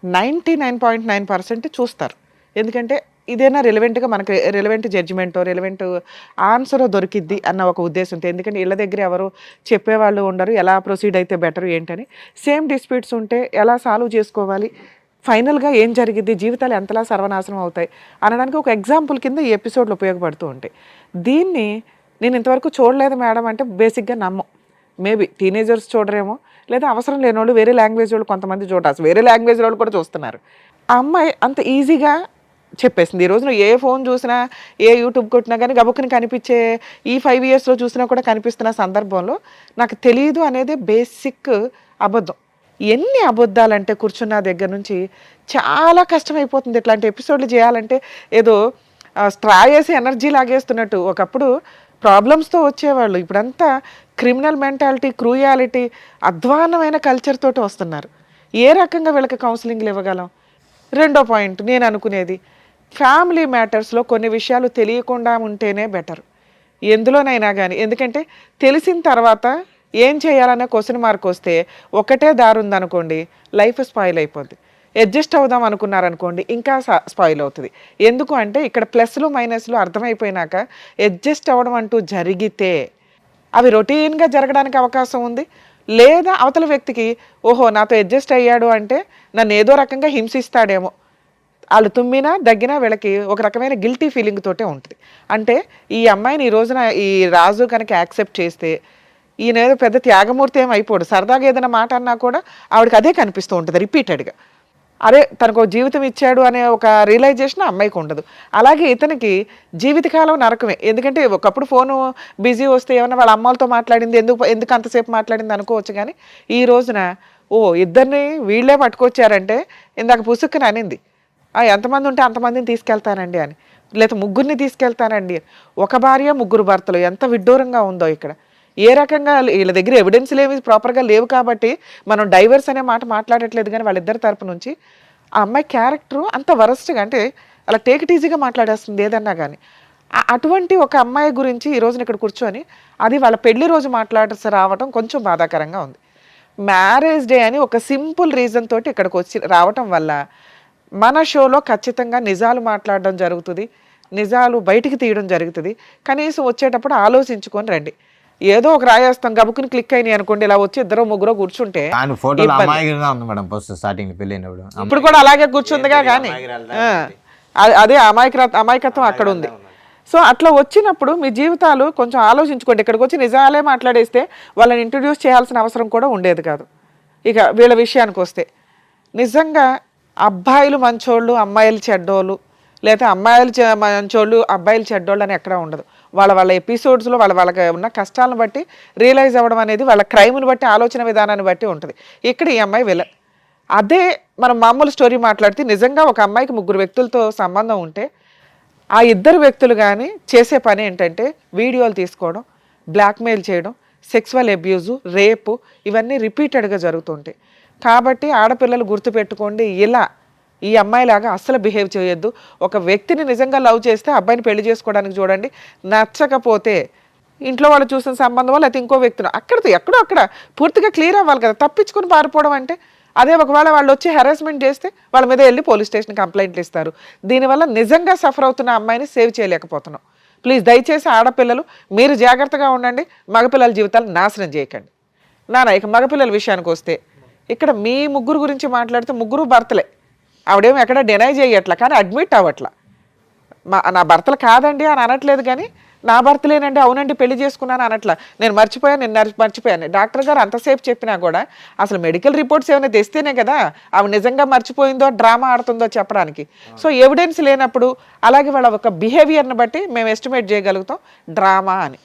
99.9% చూస్తారు. ఎందుకంటే ఇదేనా రిలవెంట్గా మనకు రిలవెంట్ జడ్జిమెంటో రిలవెంట్ ఆన్సరో దొరికిద్ది అన్న ఒక ఉద్దేశంతో. ఎందుకంటే ఇళ్ళ దగ్గర ఎవరు చెప్పేవాళ్ళు ఉండరు, ఎలా ప్రొసీడ్ అయితే బెటర్ ఏంటని. సేమ్ డిస్ప్యూట్స్ ఉంటే ఎలా సాల్వ్ చేసుకోవాలి, ఫైనల్గా ఏం జరిగిద్ది, జీవితాలు ఎంతలా సర్వనాశనం అవుతాయి అనడానికి ఒక ఎగ్జాంపుల్ కింద ఈ ఎపిసోడ్లు ఉపయోగపడుతూ ఉంటాయి. దీన్ని నేను ఇంతవరకు చూడలేదు మేడం అంటే బేసిక్గా నమ్మం. మేబీ టీనేజర్స్ చూడరేమో, లేదా అవసరం లేని వాళ్ళు వేరే లాంగ్వేజ్ వాళ్ళు కొంతమంది చూడాల్సి, వేరే లాంగ్వేజ్ వాళ్ళు కూడా చూస్తున్నారు. ఆ అమ్మాయి అంత ఈజీగా చెప్పేసింది. ఈ రోజున ఏ ఫోన్ చూసినా, ఏ యూట్యూబ్ కొట్టినా కానీ గబుక్కుని కనిపించే, ఈ 5 yearsలో చూసినా కూడా కనిపిస్తున్న సందర్భంలో నాకు తెలియదు అనేది బేసిక్ అబద్ధం. ఎన్ని అబద్ధాలంటే కూర్చున్న దగ్గర నుంచి చాలా కష్టమైపోతుంది. ఇట్లాంటి ఎపిసోడ్లు చేయాలంటే ఏదో స్ట్రా వేసి ఎనర్జీ లాగేస్తున్నట్టు. ఒకప్పుడు ప్రాబ్లమ్స్తో వచ్చేవాళ్ళు, ఇప్పుడంతా క్రిమినల్ మెంటాలిటీ, క్రూయాలిటీ, అధ్వాన్నమైన కల్చర్ తోటి వస్తున్నారు. ఏ రకంగా వీళ్ళకి కౌన్సిలింగ్లు ఇవ్వగలం? రెండో పాయింట్ నేను అనుకునేది, ఫ్యామిలీ మ్యాటర్స్లో కొన్ని విషయాలు తెలియకుండా ఉంటేనే బెటర్ ఎందులోనైనా కానీ. ఎందుకంటే తెలిసిన తర్వాత ఏం చేయాలనే క్వశ్చన్ మార్క్ వస్తే ఒకటే దారి ఉందనుకోండి, లైఫ్ స్పాయిల్ అయిపోద్ది. అడ్జస్ట్ అవుదాం అనుకున్నారనుకోండి, ఇంకా స్పాయిల్ అవుతుంది. ఎందుకు అంటే ఇక్కడ ప్లస్లు మైనస్లు అర్థమైపోయినాక అడ్జస్ట్ అవ్వడం అంటూ జరిగితే అవి రొటీన్గా జరగడానికి అవకాశం ఉంది. లేదా అవతల వ్యక్తికి ఓహో నాతో అడ్జస్ట్ అయ్యాడు అంటే నన్ను ఏదో రకంగా హింసిస్తాడేమో, వాళ్ళు తుమ్మినా దగ్గినా వీళ్ళకి ఒక రకమైన గిల్టీ ఫీలింగ్ తోటే ఉంటుంది. అంటే ఈ అమ్మాయిని ఈ రోజున ఈ రాజు కనుక యాక్సెప్ట్ చేస్తే ఈయన ఏదో పెద్ద త్యాగమూర్తి ఏం అయిపోడు. సరదాగా ఏదైనా మాట అన్నా కూడా ఆవిడకి అదే కనిపిస్తూ ఉంటుంది రిపీటెడ్గా. అరే తనకు జీవితం ఇచ్చాడు అనే ఒక రియలైజేషన్ అమ్మాయికి ఉండదు. అలాగే ఇతనికి జీవితకాలం నరకమే. ఎందుకంటే ఒకప్పుడు ఫోను బిజీ వస్తే ఏమన్నా వాళ్ళ అమ్మలతో మాట్లాడింది, ఎందుకు అంతసేపు మాట్లాడింది అనుకోవచ్చు. కానీ ఈ రోజున ఇద్దరిని వీళ్ళే పట్టుకొచ్చారంటే ఇందాక పుసుక్కుని అనింది, ఎంతమంది ఉంటే అంతమందిని తీసుకెళ్తానండి అని, లేదా 3 తీసుకెళ్తానండి. ఒక భార్య 3 భర్తలు, ఎంత విడ్డూరంగా ఉందో ఇక్కడ. ఏ రకంగా వీళ్ళ దగ్గర ఎవిడెన్స్లు ఏమి ప్రాపర్గా లేవు కాబట్టి మనం డైవర్స్ అనే మాట మాట్లాడట్లేదు. కానీ వాళ్ళిద్దరి తరపు నుంచి ఆ అమ్మాయి క్యారెక్టరు అంత వరస్ట్గా, అంటే అలా టేక్ ఇట్ ఈజీగా మాట్లాడేస్తుంది ఏదన్నా కానీ. అటువంటి ఒక అమ్మాయి గురించి ఈ రోజున ఇక్కడ కూర్చొని అది వాళ్ళ పెళ్లి రోజు మాట్లాడాల్సి రావటం కొంచెం బాధాకరంగా ఉంది. మ్యారేజ్ డే అని ఒక సింపుల్ రీజన్ తోటి ఇక్కడికి వచ్చి రావటం వల్ల మన షోలో ఖచ్చితంగా నిజాలు మాట్లాడడం జరుగుతుంది, నిజాలు బయటికి తీయడం జరుగుతుంది. కనీసం వచ్చేటప్పుడు ఆలోచించుకొని రండి. ఏదో ఒక రాయేస్తాం గబుకుని క్లిక్ అయినాయి అనుకోండి, ఇలా వచ్చి 2-3 కూర్చుంటే ఇప్పుడు కూడా అలాగే కూర్చుందిగా. కానీ అదే అమాయకత్వం అక్కడ ఉంది. సో అట్లా వచ్చినప్పుడు మీ జీవితాలు కొంచెం ఆలోచించుకోండి. ఇక్కడికి వచ్చి నిజాలే మాట్లాడేస్తే వాళ్ళని ఇంట్రడ్యూస్ చేయాల్సిన అవసరం కూడా ఉండేది కాదు. ఇక వీళ్ళ విషయానికి వస్తే నిజంగా అబ్బాయిలు మంచోళ్ళు అమ్మాయిలు చెడ్డోళ్ళు, లేదా అమ్మాయిలు మంచోళ్ళు అబ్బాయిలు చెడ్డోళ్ళు అని ఎక్కడా ఉండదు. వాళ్ళ ఎపిసోడ్స్లో వాళ్ళకి ఉన్న కష్టాలను బట్టి రియలైజ్ అవ్వడం అనేది వాళ్ళ క్రైమ్ని బట్టి, ఆలోచన విధానాన్ని బట్టి ఉంటుంది. ఇక్కడ ఈ అమ్మాయి విలన్. అదే మనం మామూలు స్టోరీ మాట్లాడితే నిజంగా ఒక అమ్మాయికి 3 వ్యక్తులతో సంబంధం ఉంటే ఆ 2 వ్యక్తులు కానీ చేసే పని ఏంటంటే వీడియోలు తీసుకోవడం, బ్లాక్మెయిల్ చేయడం, సెక్సువల్ అబ్యూజు, రేపు, ఇవన్నీ రిపీటెడ్గా జరుగుతుంటాయి. కాబట్టి ఆడపిల్లలు గుర్తుపెట్టుకోండి, ఇలా ఈ అమ్మాయిలాగా అస్సలు బిహేవ్ చేయొద్దు. ఒక వ్యక్తిని నిజంగా లవ్ చేస్తే అబ్బాయిని పెళ్లి చేసుకోవడానికి చూడండి. నచ్చకపోతే ఇంట్లో వాళ్ళు చూసిన సంబంధం లేకపోతే ఇంకో వ్యక్తిని అక్కడితో ఎక్కడో అక్కడ పూర్తిగా క్లియర్ అవ్వాలి కదా. తప్పించుకుని పారిపోవడం అంటే అదే. ఒకవేళ వాళ్ళు వచ్చి హెరాస్మెంట్ చేస్తే వాళ్ళ మీద వెళ్ళి పోలీస్ స్టేషన్ కంప్లైంట్లు ఇస్తారు. దీనివల్ల నిజంగా సఫర్ అవుతున్న అమ్మాయిని సేవ్ చేయలేకపోతున్నాం. ప్లీజ్ దయచేసి ఆడపిల్లలు మీరు జాగ్రత్తగా ఉండండి, మగపిల్లల జీవితాలు నాశనం చేయకండి. ఇక మగపిల్లల విషయానికి వస్తే ఇక్కడ మీ 3 గురించి మాట్లాడితే 3 భర్తలే. ఆవిడేమో ఎక్కడ డినై చేయట్లా, కానీ అడ్మిట్ అవ్వట్లా. నా భర్తలు కాదండి అని అనట్లేదు, కానీ నా భర్తలేనండి, అవునండి పెళ్లి చేసుకున్నాను అనట్లా. నేను మర్చిపోయాను. డాక్టర్ గారు అంతసేపు చెప్పినా కూడా అసలు మెడికల్ రిపోర్ట్స్ ఏమైనా తెస్తేనే కదా ఆవిడ నిజంగా మర్చిపోయిందో డ్రామా ఆడుతుందో చెప్పడానికి. సో ఎవిడెన్స్ లేనప్పుడు అలాగే వాళ్ళ ఒక బిహేవియర్ని బట్టి మేము ఎస్టిమేట్ చేయగలుగుతాం డ్రామా అని.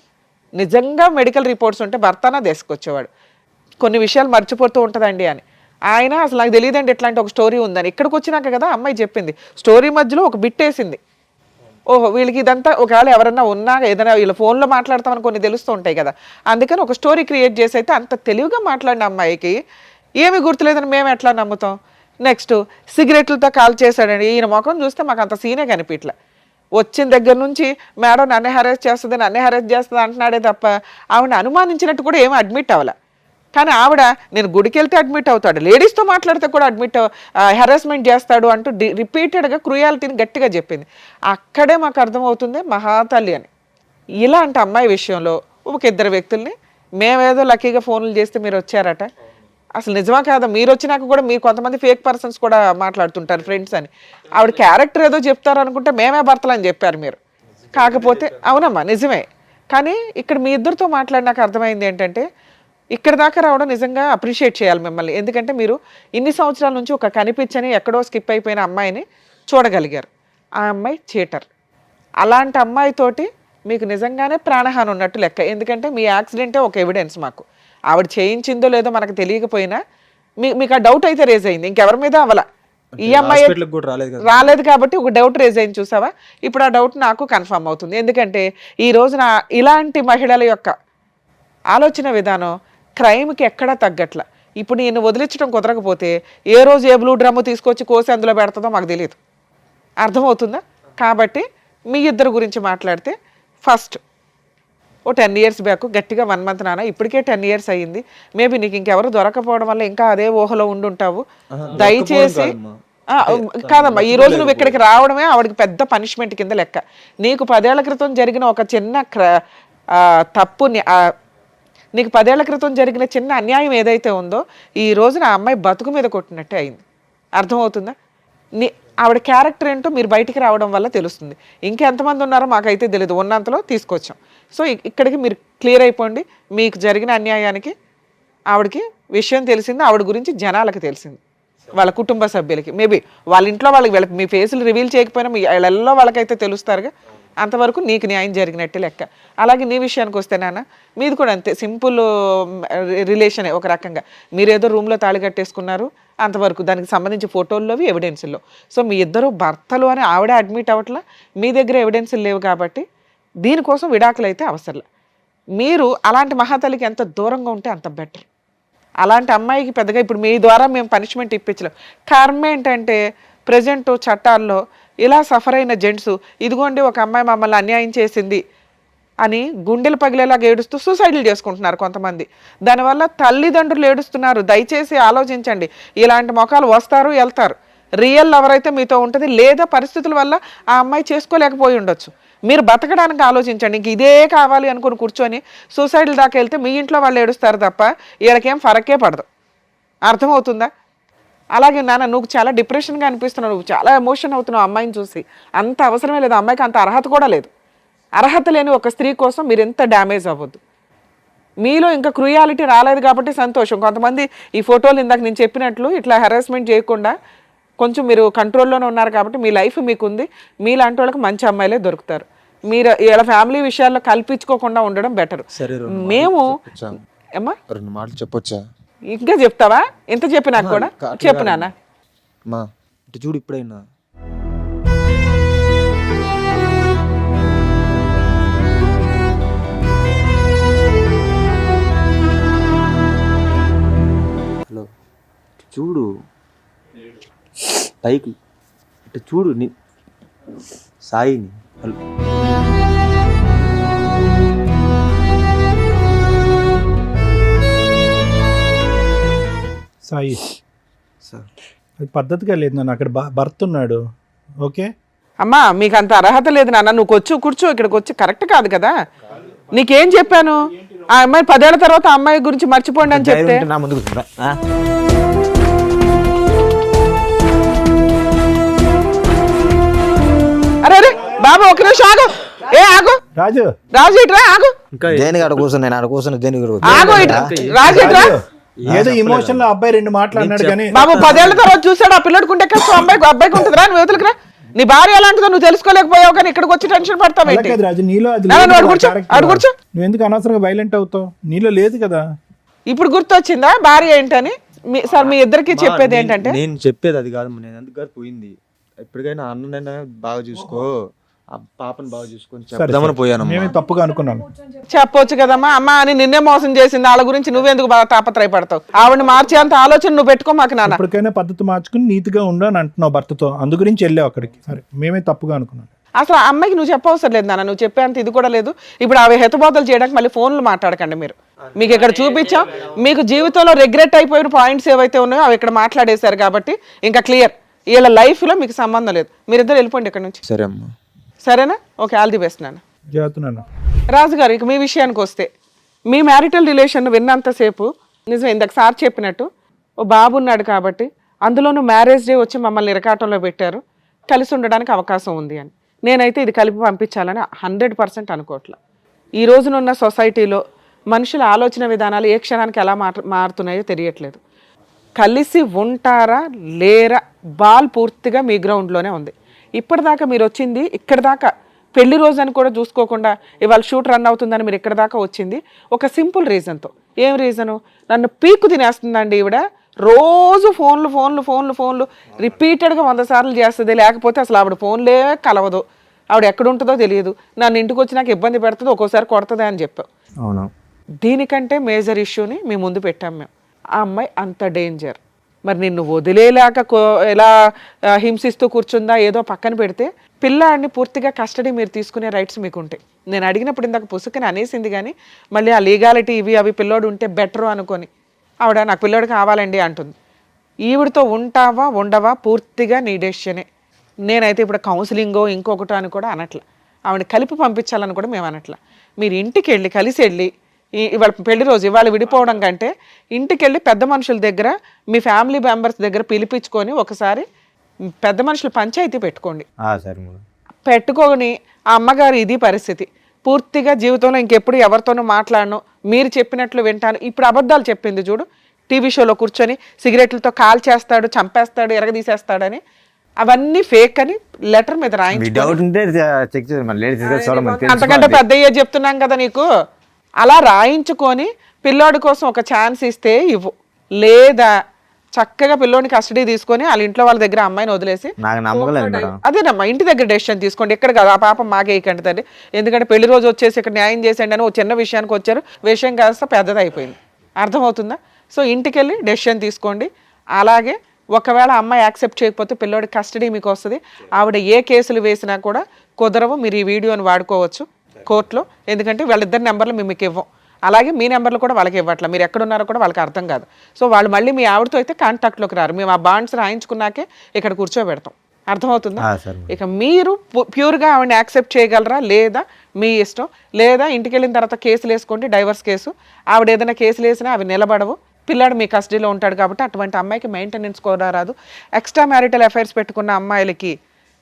నిజంగా మెడికల్ రిపోర్ట్స్ ఉంటే భర్తనా తీసుకొచ్చేవాడు. కొన్ని విషయాలు మర్చిపోతూ ఉంటుందండి అని. ఆయన అసలు నాకు తెలియదండి ఇట్లాంటి ఒక స్టోరీ ఉందని. ఇక్కడికి వచ్చినాక కదా అమ్మాయి చెప్పింది. స్టోరీ మధ్యలో ఒక బిట్ వేసింది. ఓహో వీళ్ళకి ఇదంతా ఒకవేళ ఎవరన్నా ఉన్నా ఏదైనా వీళ్ళ ఫోన్లో మాట్లాడతామని కొన్ని తెలుస్తూ ఉంటాయి కదా, అందుకని ఒక స్టోరీ క్రియేట్ చేసి అయితే అంత తెలివిగా మాట్లాడిన అమ్మాయికి ఏమీ గుర్తులేదని మేము ఎట్లా నమ్ముతాం? నెక్స్ట్ సిగరెట్లతో కాల్ చేశాడండి. ఈయన ముఖం చూస్తే మాకు అంత సీనే కనిపించలే. వచ్చిన దగ్గర నుంచి మేడం నన్నే హెరాస్ చేస్తుంది అంటున్నాడే తప్ప ఆవిడ అనుమానించినట్టు కూడా ఏమీ అడ్మిట్ అవ్వలే. కానీ ఆవిడ నేను గుడికి వెళ్తే అడ్మిట్ అవుతాడు, లేడీస్తో మాట్లాడితే కూడా అడ్మిట్ హెరాస్మెంట్ చేస్తాడు అంటూ రిపీటెడ్గా క్రూయాలిటీని గట్టిగా చెప్పింది. అక్కడే మాకు అర్థమవుతుంది మహాతల్లి అని. ఇలాంటి అమ్మాయి విషయంలో ఒక ఇద్దరు వ్యక్తుల్ని మేమేదో లక్కీగా ఫోన్లు చేస్తే మీరు వచ్చారట, అసలు నిజమా కాదా? మీరు వచ్చినాక కూడా మీరు కొంతమంది ఫేక్ పర్సన్స్ కూడా మాట్లాడుతుంటారు ఫ్రెండ్స్ అని. ఆవిడ క్యారెక్టర్ ఏదో చెప్తారు అనుకుంటే మేమే భర్తలు అని చెప్పారు మీరు. కాకపోతే అవునమ్మా నిజమే, కానీ ఇక్కడ మీ ఇద్దరితో మాట్లాడినాక అర్థమైంది ఏంటంటే ఇక్కడ దాకా రావడం నిజంగా అప్రిషియేట్ చేయాలి మిమ్మల్ని. ఎందుకంటే మీరు ఇన్ని సంవత్సరాల నుంచి ఒక కనిపించని ఎక్కడో స్కిప్ అయిపోయిన అమ్మాయిని చూడగలిగారు. ఆ అమ్మాయి చీటర్. అలాంటి అమ్మాయితోటి మీకు నిజంగానే ప్రాణహాని ఉన్నట్టు లెక్క. ఎందుకంటే మీ యాక్సిడెంటే ఒక ఎవిడెన్స్ మాకు. ఆవిడ చేయించిందో లేదో మనకు తెలియకపోయినా మీకు ఆ డౌట్ అయితే రేజ్ అయింది, ఇంకెవరి మీద అవల. ఈ అమ్మాయి రాలేదు కాబట్టి ఒక డౌట్ రేజ్ అయింది చూసావా. ఇప్పుడు ఆ డౌట్ నాకు కన్ఫర్మ్ అవుతుంది. ఎందుకంటే ఈ రోజున ఇలాంటి మహిళల యొక్క ఆలోచన విధానం క్రైమ్కి ఎక్కడా తగ్గట్ల. ఇప్పుడు నేను వదిలించడం కుదరకపోతే ఏ రోజు ఏ బ్లూ డ్రమ్ము తీసుకొచ్చి కోసి అందులో పెడుతుందో మాకు తెలియదు. అర్థమవుతుందా? కాబట్టి మీ ఇద్దరు గురించి మాట్లాడితే ఫస్ట్ ఓ 10 years బ్యాక్ గట్టిగా 1 month నాన్న, ఇప్పటికే 10 years అయ్యింది. మేబీ నీకు ఇంకెవరు దొరకపోవడం వల్ల ఇంకా అదే ఊహలో ఉండుంటావు. దయచేసి కాదమ్మా, ఈ రోజు నువ్వు ఇక్కడికి రావడమే ఆవిడకి పెద్ద పనిష్మెంట్ కింద లెక్క. నీకు 10 ఏళ్ల క్రితం జరిగిన ఒక చిన్న తప్పుని, నీకు 10 ఏళ్ల క్రితం జరిగిన చిన్న అన్యాయం ఏదైతే ఉందో ఈ రోజున ఆ అమ్మాయి బతుకు మీద కొట్టినట్టే అయింది. అర్థమవుతుందా? ఆవిడ క్యారెక్టర్ ఏంటో మీరు బయటికి రావడం వల్ల తెలుస్తుంది. ఇంకెంతమంది ఉన్నారో మాకైతే తెలియదు, ఉన్నంతలో తీసుకొచ్చాం. సో ఇక్కడికి మీరు క్లియర్ అయిపోండి. మీకు జరిగిన అన్యాయానికి ఆవిడకి విషయం తెలిసింది, ఆవిడ గురించి జనాలకు తెలిసింది, వాళ్ళ కుటుంబ సభ్యులకి. మేబీ వాళ్ళ ఇంట్లో వాళ్ళకి మీ ఫేసులు రివీల్ చేయకపోయినా మీ వాళ్ళల్లో వాళ్ళకైతే తెలుస్తారుగా. అంతవరకు నీకు న్యాయం జరిగినట్టే లెక్క. అలాగే నీ విషయానికి వస్తే నాన్న, మీది కూడా అంతే, సింపుల్ రిలేషనే ఒక రకంగా. మీరేదో రూమ్లో తాళి కట్టేసుకున్నారు అంతవరకు, దానికి సంబంధించి ఫోటోల్లోవి ఎవిడెన్సుల్లో. సో మీ ఇద్దరు భర్తలు అని ఆవిడ అడ్మిట్ అవ్వట్లా, మీ దగ్గర ఎవిడెన్సులు లేవు కాబట్టి దీనికోసం విడాకులు అయితే అవసరం. మీరు అలాంటి మహాతల్లికి ఎంత దూరంగా ఉంటే అంత బెటర్. అలాంటి అమ్మాయికి పెద్దగా ఇప్పుడు మీ ద్వారా మేము పనిష్మెంట్ ఇప్పించలేం. కర్మ ఏంటంటే ప్రజెంట్ చట్టాల్లో ఇలా సఫర్ అయిన జెంట్స్, ఇదిగోండి ఒక అమ్మాయి మమ్మల్ని అన్యాయం చేసింది అని గుండెలు పగిలేలాగా ఏడుస్తూ సూసైడ్లు చేసుకుంటున్నారు కొంతమంది. దానివల్ల తల్లిదండ్రులు ఏడుస్తున్నారు. దయచేసి ఆలోచించండి. ఇలాంటి మొఖాలు వస్తారు వెళ్తారు. రియల్ ఎవరైతే మీతో ఉంటుంది, లేదా పరిస్థితుల వల్ల ఆ అమ్మాయి చేసుకోలేకపోయి ఉండొచ్చు. మీరు బతకడానికి ఆలోచించండి. ఇంక ఇదే కావాలి అనుకుని కూర్చొని సూసైడ్ల దాకా వెళ్తే మీ ఇంట్లో వాళ్ళు ఏడుస్తారు తప్ప వీళ్ళకేం ఫరకే పడదు. అర్థమవుతుందా? అలాగే నాన్న, నువ్వు చాలా డిప్రెషన్గా అనిపిస్తున్నావు, నువ్వు చాలా ఎమోషన్ అవుతున్నావు అమ్మాయిని చూసి. అంత అవసరమే లేదు, అమ్మాయికి అంత అర్హత కూడా లేదు. అర్హత లేని ఒక స్త్రీ కోసం మీరు ఎంత డ్యామేజ్ అవ్వద్దు. మీలో ఇంకా క్రూయాలిటీ రాలేదు కాబట్టి సంతోషం. కొంతమంది ఈ ఫోటోలు ఇందాక నేను చెప్పినట్లు ఇట్లా హెరాస్మెంట్ చేయకుండా కొంచెం మీరు కంట్రోల్లోనే ఉన్నారు కాబట్టి మీ లైఫ్ మీకుంది. మీలాంటి వాళ్ళకి మంచి అమ్మాయిలే దొరుకుతారు. మీరు ఇలా ఫ్యామిలీ విషయాల్లో కల్పించుకోకుండా ఉండడం బెటర్. మేము ఏమ్మా 2 మాటలు చెప్పొచ్చా? ఇంకా చెప్తావా? ఎంత చెప్పినా కూడా చెప్పు నాన్న. మా ఇటు చూడు, ఇప్పుడైనా హలో చూడు, పైకి ఇటు చూడు సాయిని. హలో సాయి, సార్ అది పద్ధతిగా లేదు నాన్న. అక్కడ భర్త ఉన్నాడు. ఓకే అమ్మా, మీకు అంత అర్హత లేదు నాన్న. నువ్వు కూర్చో, ఇక్కడికి వచ్చి కరెక్ట్ కాదు కదా. నీకేం చెప్పాను? ఆ అమ్మాయి 10 ఏళ్ల తర్వాత ఆ అమ్మాయి గురించి మర్చిపోండి అని చెప్తే నా ముందుకు అరే బాబు ఒక నిమిషం ఆగు. ఆగు రాజు, రాజు ఇట్రా, ఆగు. దేనికి ఆడ కూర్చుని నేను ఆడ కూర్చుని దేనికి ఆగు ఇట్రా, రాజు ఇట్రా. ఏదో ఇమోషన్ లో అబ్బాయి 2 మాట్లాడినాడు కానీ బాబు 10 ఏళ్ల తర్వాత చూసాడు ఆ పిల్లడుకుంటే కష్టం, అబ్బాయికి ఉంటుందిరా. నువ్వు యువతలకి రా. నీ భార్య ఎలాంటిదో నువ్వు తెలుసుకోలేకపోయావు కానీ ఇక్కడికి వచ్చి టెన్షన్ పడతావు ఏంటి? రాజు, నీలో అది కూర్చో. నువ్వు ఎందుకు అనవసరంగా వైలెంట్ అవుతావు? నీలో లేదు కదా. ఇప్పుడు గుర్తొచ్చిందా భార్య ఏంటని? సార్ మీ ఇద్దరికి చెప్పేది ఏంటంటే, నేను చెప్పేది అది కాదు. నేను ఎందుకు పోయింది, ఎప్పటికైనా అన్ననైనా బాగా చూసుకో, ఆ పాపను బాగా చూసుకొని చెప్దామని పోయాను. మేమే తప్పుగా అనుకున్నాను. చెప్పొచ్చు కదమ్మా. అమ్మ అని నిన్నే మోసం చేసింది, వాళ్ళ గురించి నువ్వెందుకు బాగా తాపత్రయపడతావు? ఆవిడ మార్చేంత ఆలోచన నువ్వు పెట్టుకో మాకు నాన్న. ఇప్పటికైనా పద్ధతి మార్చుకుని నీతిగా ఉండు అని అంటున్నావు భర్తతో, అందు గురించి వెళ్ళావు అక్కడికి. సరే, మేమే తప్పుగా అనుకున్నాను. అసలు ఆ అమ్మాయికి నువ్వు చెప్పవసరం లేదు నాన్న, నువ్వు చెప్పేంత ఇది కూడా లేదు. ఇప్పుడు అవి హెతబోతలు చేయడానికి మళ్ళీ ఫోన్లు మాట్లాడకండి మీరు. మీకు ఇక్కడ చూపించాం. మీకు జీవితంలో రిగ్రెట్ అయిపోయిన పాయింట్స్ ఏవైతే ఉన్నాయో అవి ఇక్కడ మాట్లాడేశారు కాబట్టి ఇంకా క్లియర్. వీళ్ళ లైఫ్లో మీకు సంబంధం లేదు. మీరిద్దరు వెళ్ళిపోండి ఇక్కడ నుంచి. సరే అమ్మా. సరేనా? ఓకే, ఆల్ ది బెస్ట్ నాన్న. జాగ్రత్త. రాజుగారు, ఇక మీ విషయానికి వస్తే మీ మ్యారిటల్ రిలేషన్ విన్నంతసేపు నిజమే ఇందాక సార్ చెప్పినట్టు ఓ బాబు ఉన్నాడు కాబట్టి, అందులోనూ మ్యారేజ్ డే వచ్చి మమ్మల్ని ఇరకాటంలో పెట్టారు, కలిసి ఉండడానికి అవకాశం ఉంది అని. నేనైతే ఇది కలిపి పంపించాలని 100% అనుకోవట్లే. ఈ రోజునున్న సొసైటీలో మనుషుల ఆలోచన విధానాలు ఏ క్షణానికి ఎలా మారుతున్నాయో తెలియట్లేదు. కలిసి ఉంటారా లేరా బాల్ పూర్తిగా మీ గ్రౌండ్లోనే ఉంది. ఇప్పటిదాకా మీరు వచ్చింది ఇక్కడ దాకా, పెళ్లి రోజు అని కూడా చూసుకోకుండా ఇవాళ షూట్ రన్ అవుతుందని మీరు ఇక్కడ దాకా వచ్చింది ఒక సింపుల్ రీజన్తో. ఏం రీజను? నన్ను పీకు తినేస్తుందండి ఈవిడ. రోజు ఫోన్లు రిపీటెడ్గా 100 సార్లు చేస్తుంది. లేకపోతే అసలు ఆవిడ ఫోన్లే కలవదు, ఆవిడ ఎక్కడ ఉంటుందో తెలియదు, నన్ను ఇంటికి వచ్చి నాకు ఇబ్బంది పెడుతుంది, ఒక్కోసారి కొడుతుంది అని చెప్పావు. అవును. దీనికంటే మేజర్ ఇష్యూని మీ ముందు పెట్టాం మేము. ఆ అమ్మాయి అంత డేంజర్. మరి నిన్ను వదిలేలాక ఎలా హింసిస్తూ కూర్చుందా ఏదో పక్కన పెడితే, పిల్లాడిని పూర్తిగా కస్టడీ మీరు తీసుకునే రైట్స్ మీకు ఉంటాయి. నేను అడిగినప్పుడు ఇందాక పుసుకని అనేసింది, కానీ మళ్ళీ ఆ లీగాలిటీ ఇవి అవి పిల్లోడు ఉంటే బెటరు అనుకొని ఆవిడ నాకు పిల్లోడు కావాలండి అంటుంది. ఈవిడతో ఉంటావా ఉండవా పూర్తిగా నీ డెసిషనే. నేనైతే ఇప్పుడు కౌన్సిలింగో ఇంకొకటో అని కూడా అనట్లా, ఆవిడని కలిపి పంపించాలని కూడా మేము అనట్లా. మీరు ఇంటికి వెళ్ళి కలిసి వెళ్ళి, ఇవాళ పెళ్లి రోజు ఇవాళ విడిపోవడం కంటే ఇంటికి వెళ్ళి పెద్ద మనుషుల దగ్గర మీ ఫ్యామిలీ మెంబర్స్ దగ్గర పిలిపించుకొని ఒకసారి పెద్ద మనుషులు పంచాయతీ పెట్టుకోండి. సరే మేడం. పెట్టుకొని ఆ అమ్మగారు ఇది పరిస్థితి, పూర్తిగా జీవితంలో ఇంకెప్పుడు ఎవరితోనూ మాట్లాడను, మీరు చెప్పినట్లు వింటాను. ఇప్పుడు అబద్ధాలు చెప్పింది చూడు, టీవీ షోలో కూర్చొని సిగరెట్లతో కాల్ చేస్తాడు, చంపేస్తాడు, ఎరగదీసేస్తాడని, అవన్నీ ఫేక్ అని లెటర్ మీద రాయించి, అంతకంటే పెద్ద చెప్తున్నాం కదా నీకు, అలా రాయించుకొని పిల్లోడి కోసం ఒక ఛాన్స్ ఇస్తే ఇవ్వు. లేదా చక్కగా పిల్లోని కస్టడీ తీసుకొని వాళ్ళ ఇంట్లో వాళ్ళ దగ్గర అమ్మాయిని వదిలేసి, అదేనమ్మా ఇంటి దగ్గర డెసిషన్ తీసుకోండి. ఎక్కడ కాదు, ఆ పాపం మాకేయకండి తండ్రి. ఎందుకంటే పెళ్లి రోజు వచ్చేసి ఇక్కడ న్యాయం చేసేయండి అని ఒక చిన్న విషయానికి వచ్చారు, విషయం కాస్త పెద్దది అయిపోయింది. అర్థమవుతుందా? సో ఇంటికి వెళ్ళి డెసిషన్ తీసుకోండి. అలాగే ఒకవేళ అమ్మాయి యాక్సెప్ట్ చేయకపోతే పిల్లోడి కస్టడీ మీకు వస్తుంది. ఆవిడ ఏ కేసులు వేసినా కూడా కుదరవు. మీరు ఈ వీడియోని వాడుకోవచ్చు కోర్టులో, ఎందుకంటే వాళ్ళిద్దరి నెంబర్లు మేము మీకు ఇవ్వం. అలాగే మీ నెంబర్లు కూడా వాళ్ళకి ఇవ్వట్లా, మీరు ఎక్కడున్నారో కూడా వాళ్ళకి అర్థం కాదు. సో వాళ్ళు మళ్ళీ మీ ఆవిడతో అయితే కాంటాక్ట్లోకి రారు. మేము ఆ బాండ్స్ రాయించుకున్నాకే ఇక్కడ కూర్చోబెడతాం. అర్థమవుతుందా? ఇక మీరు ప్యూర్గా ఆవిడని యాక్సెప్ట్ చేయగలరా లేదా మీ ఇష్టం. లేదా ఇంటికి వెళ్ళిన తర్వాత కేసులు వేసుకోండి, డైవర్స్ కేసు. ఆవిడ ఏదైనా కేసులు వేసినా అవి నిలబడవు. పిల్లాడు మీ కస్టడీలో ఉంటాడు కాబట్టి అటువంటి అమ్మాయికి మెయింటెనెన్స్ కూడా రాదు. ఎక్స్ట్రా మ్యారిటల్ అఫైర్స్ పెట్టుకున్న అమ్మాయిలకి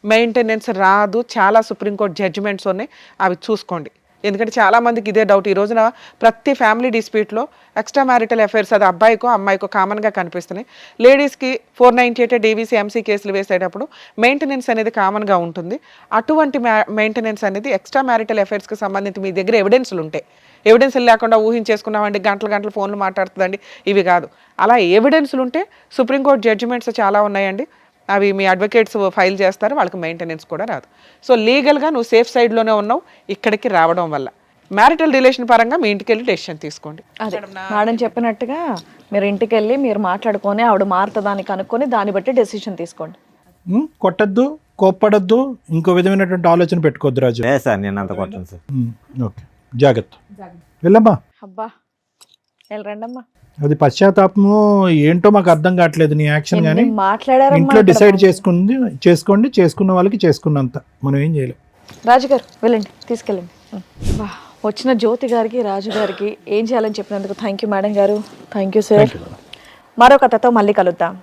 మెయింటెనెన్స్ రాదు. చాలా సుప్రీంకోర్టు జడ్జిమెంట్స్ ఉన్నాయి, అవి చూసుకోండి. ఎందుకంటే చాలామందికి ఇదే డౌట్. ఈ రోజున ప్రతి ఫ్యామిలీ డిస్ప్యూట్లో ఎక్స్ట్రా మ్యారిటల్ అఫైర్స్ అది అబ్బాయికో అమ్మాయికో కామన్గా కనిపిస్తున్నాయి. లేడీస్కి 498 డీవీసీ ఎంసీ కేసులు వేసేటప్పుడు మెయింటెనెన్స్ అనేది కామన్గా ఉంటుంది. అటువంటి మెయింటెనెన్స్ అనేది ఎక్స్ట్రా మ్యారిటల్ అఫైర్స్కి సంబంధించి మీ దగ్గర ఎవిడెన్స్లు ఉంటాయి. ఎవిడెన్స్లు లేకుండా ఊహించేసుకున్నామండి, గంటలు ఫోన్లు మాట్లాడుతుందండి, ఇవి కాదు. అలా ఎవిడెన్స్లు ఉంటే సుప్రీంకోర్టు జడ్జిమెంట్స్ చాలా ఉన్నాయండి, అవి మీ అడ్వకేట్స్ ఫైల్ చేస్తారు, వాళ్ళకి మెయింటెనెన్స్ కూడా రాదు. సో లీగల్గా నువ్వు సేఫ్ సైడ్లోనే ఉన్నావు ఇక్కడికి రావడం వల్ల. మ్యారిటల్ రిలేషన్ పరంగా మీ ఇంటికి వెళ్ళి డెసిషన్ తీసుకోండి. అదే మేడం చెప్పినట్టుగా మీరు ఇంటికి వెళ్ళి మీరు మాట్లాడుకొని ఆవిడ మారుతుందాన్ని కనుక్కొని దాన్ని బట్టి డెసిషన్ తీసుకోండి. కొట్టద్దు, కోప్పడద్దు, ఇంకో విధమైనటువంటి ఆలోచన పెట్టుకోవద్దు రాజు. సార్ నేను అంత కొట్టను సార్. ఓకే, జాగ్రత్త. వెళ్ళమ్మా. అబ్బా వెళ్ళరండమ్మా. అది పశ్చాత్తాపము ఏంటో మాకు అర్థం కావట్లేదు నీ యాక్షన్. కానీ మాట్లాడారు, ఇంట్లో డిసైడ్ చేసుకోండి, చేసుకున్న వాళ్ళకి చేసుకున్నంత, మనం ఏం చేయలేం. రాజుగారు వెళ్ళండి, తీసుకెళ్ళండి. వచ్చిన జ్యోతి గారికి, రాజు గారికి ఏం చేయాలని చెప్పినందుకు థ్యాంక్ యూ మేడం గారు. Thank you sir. మరో కథతో మళ్ళీ కలుద్దాం.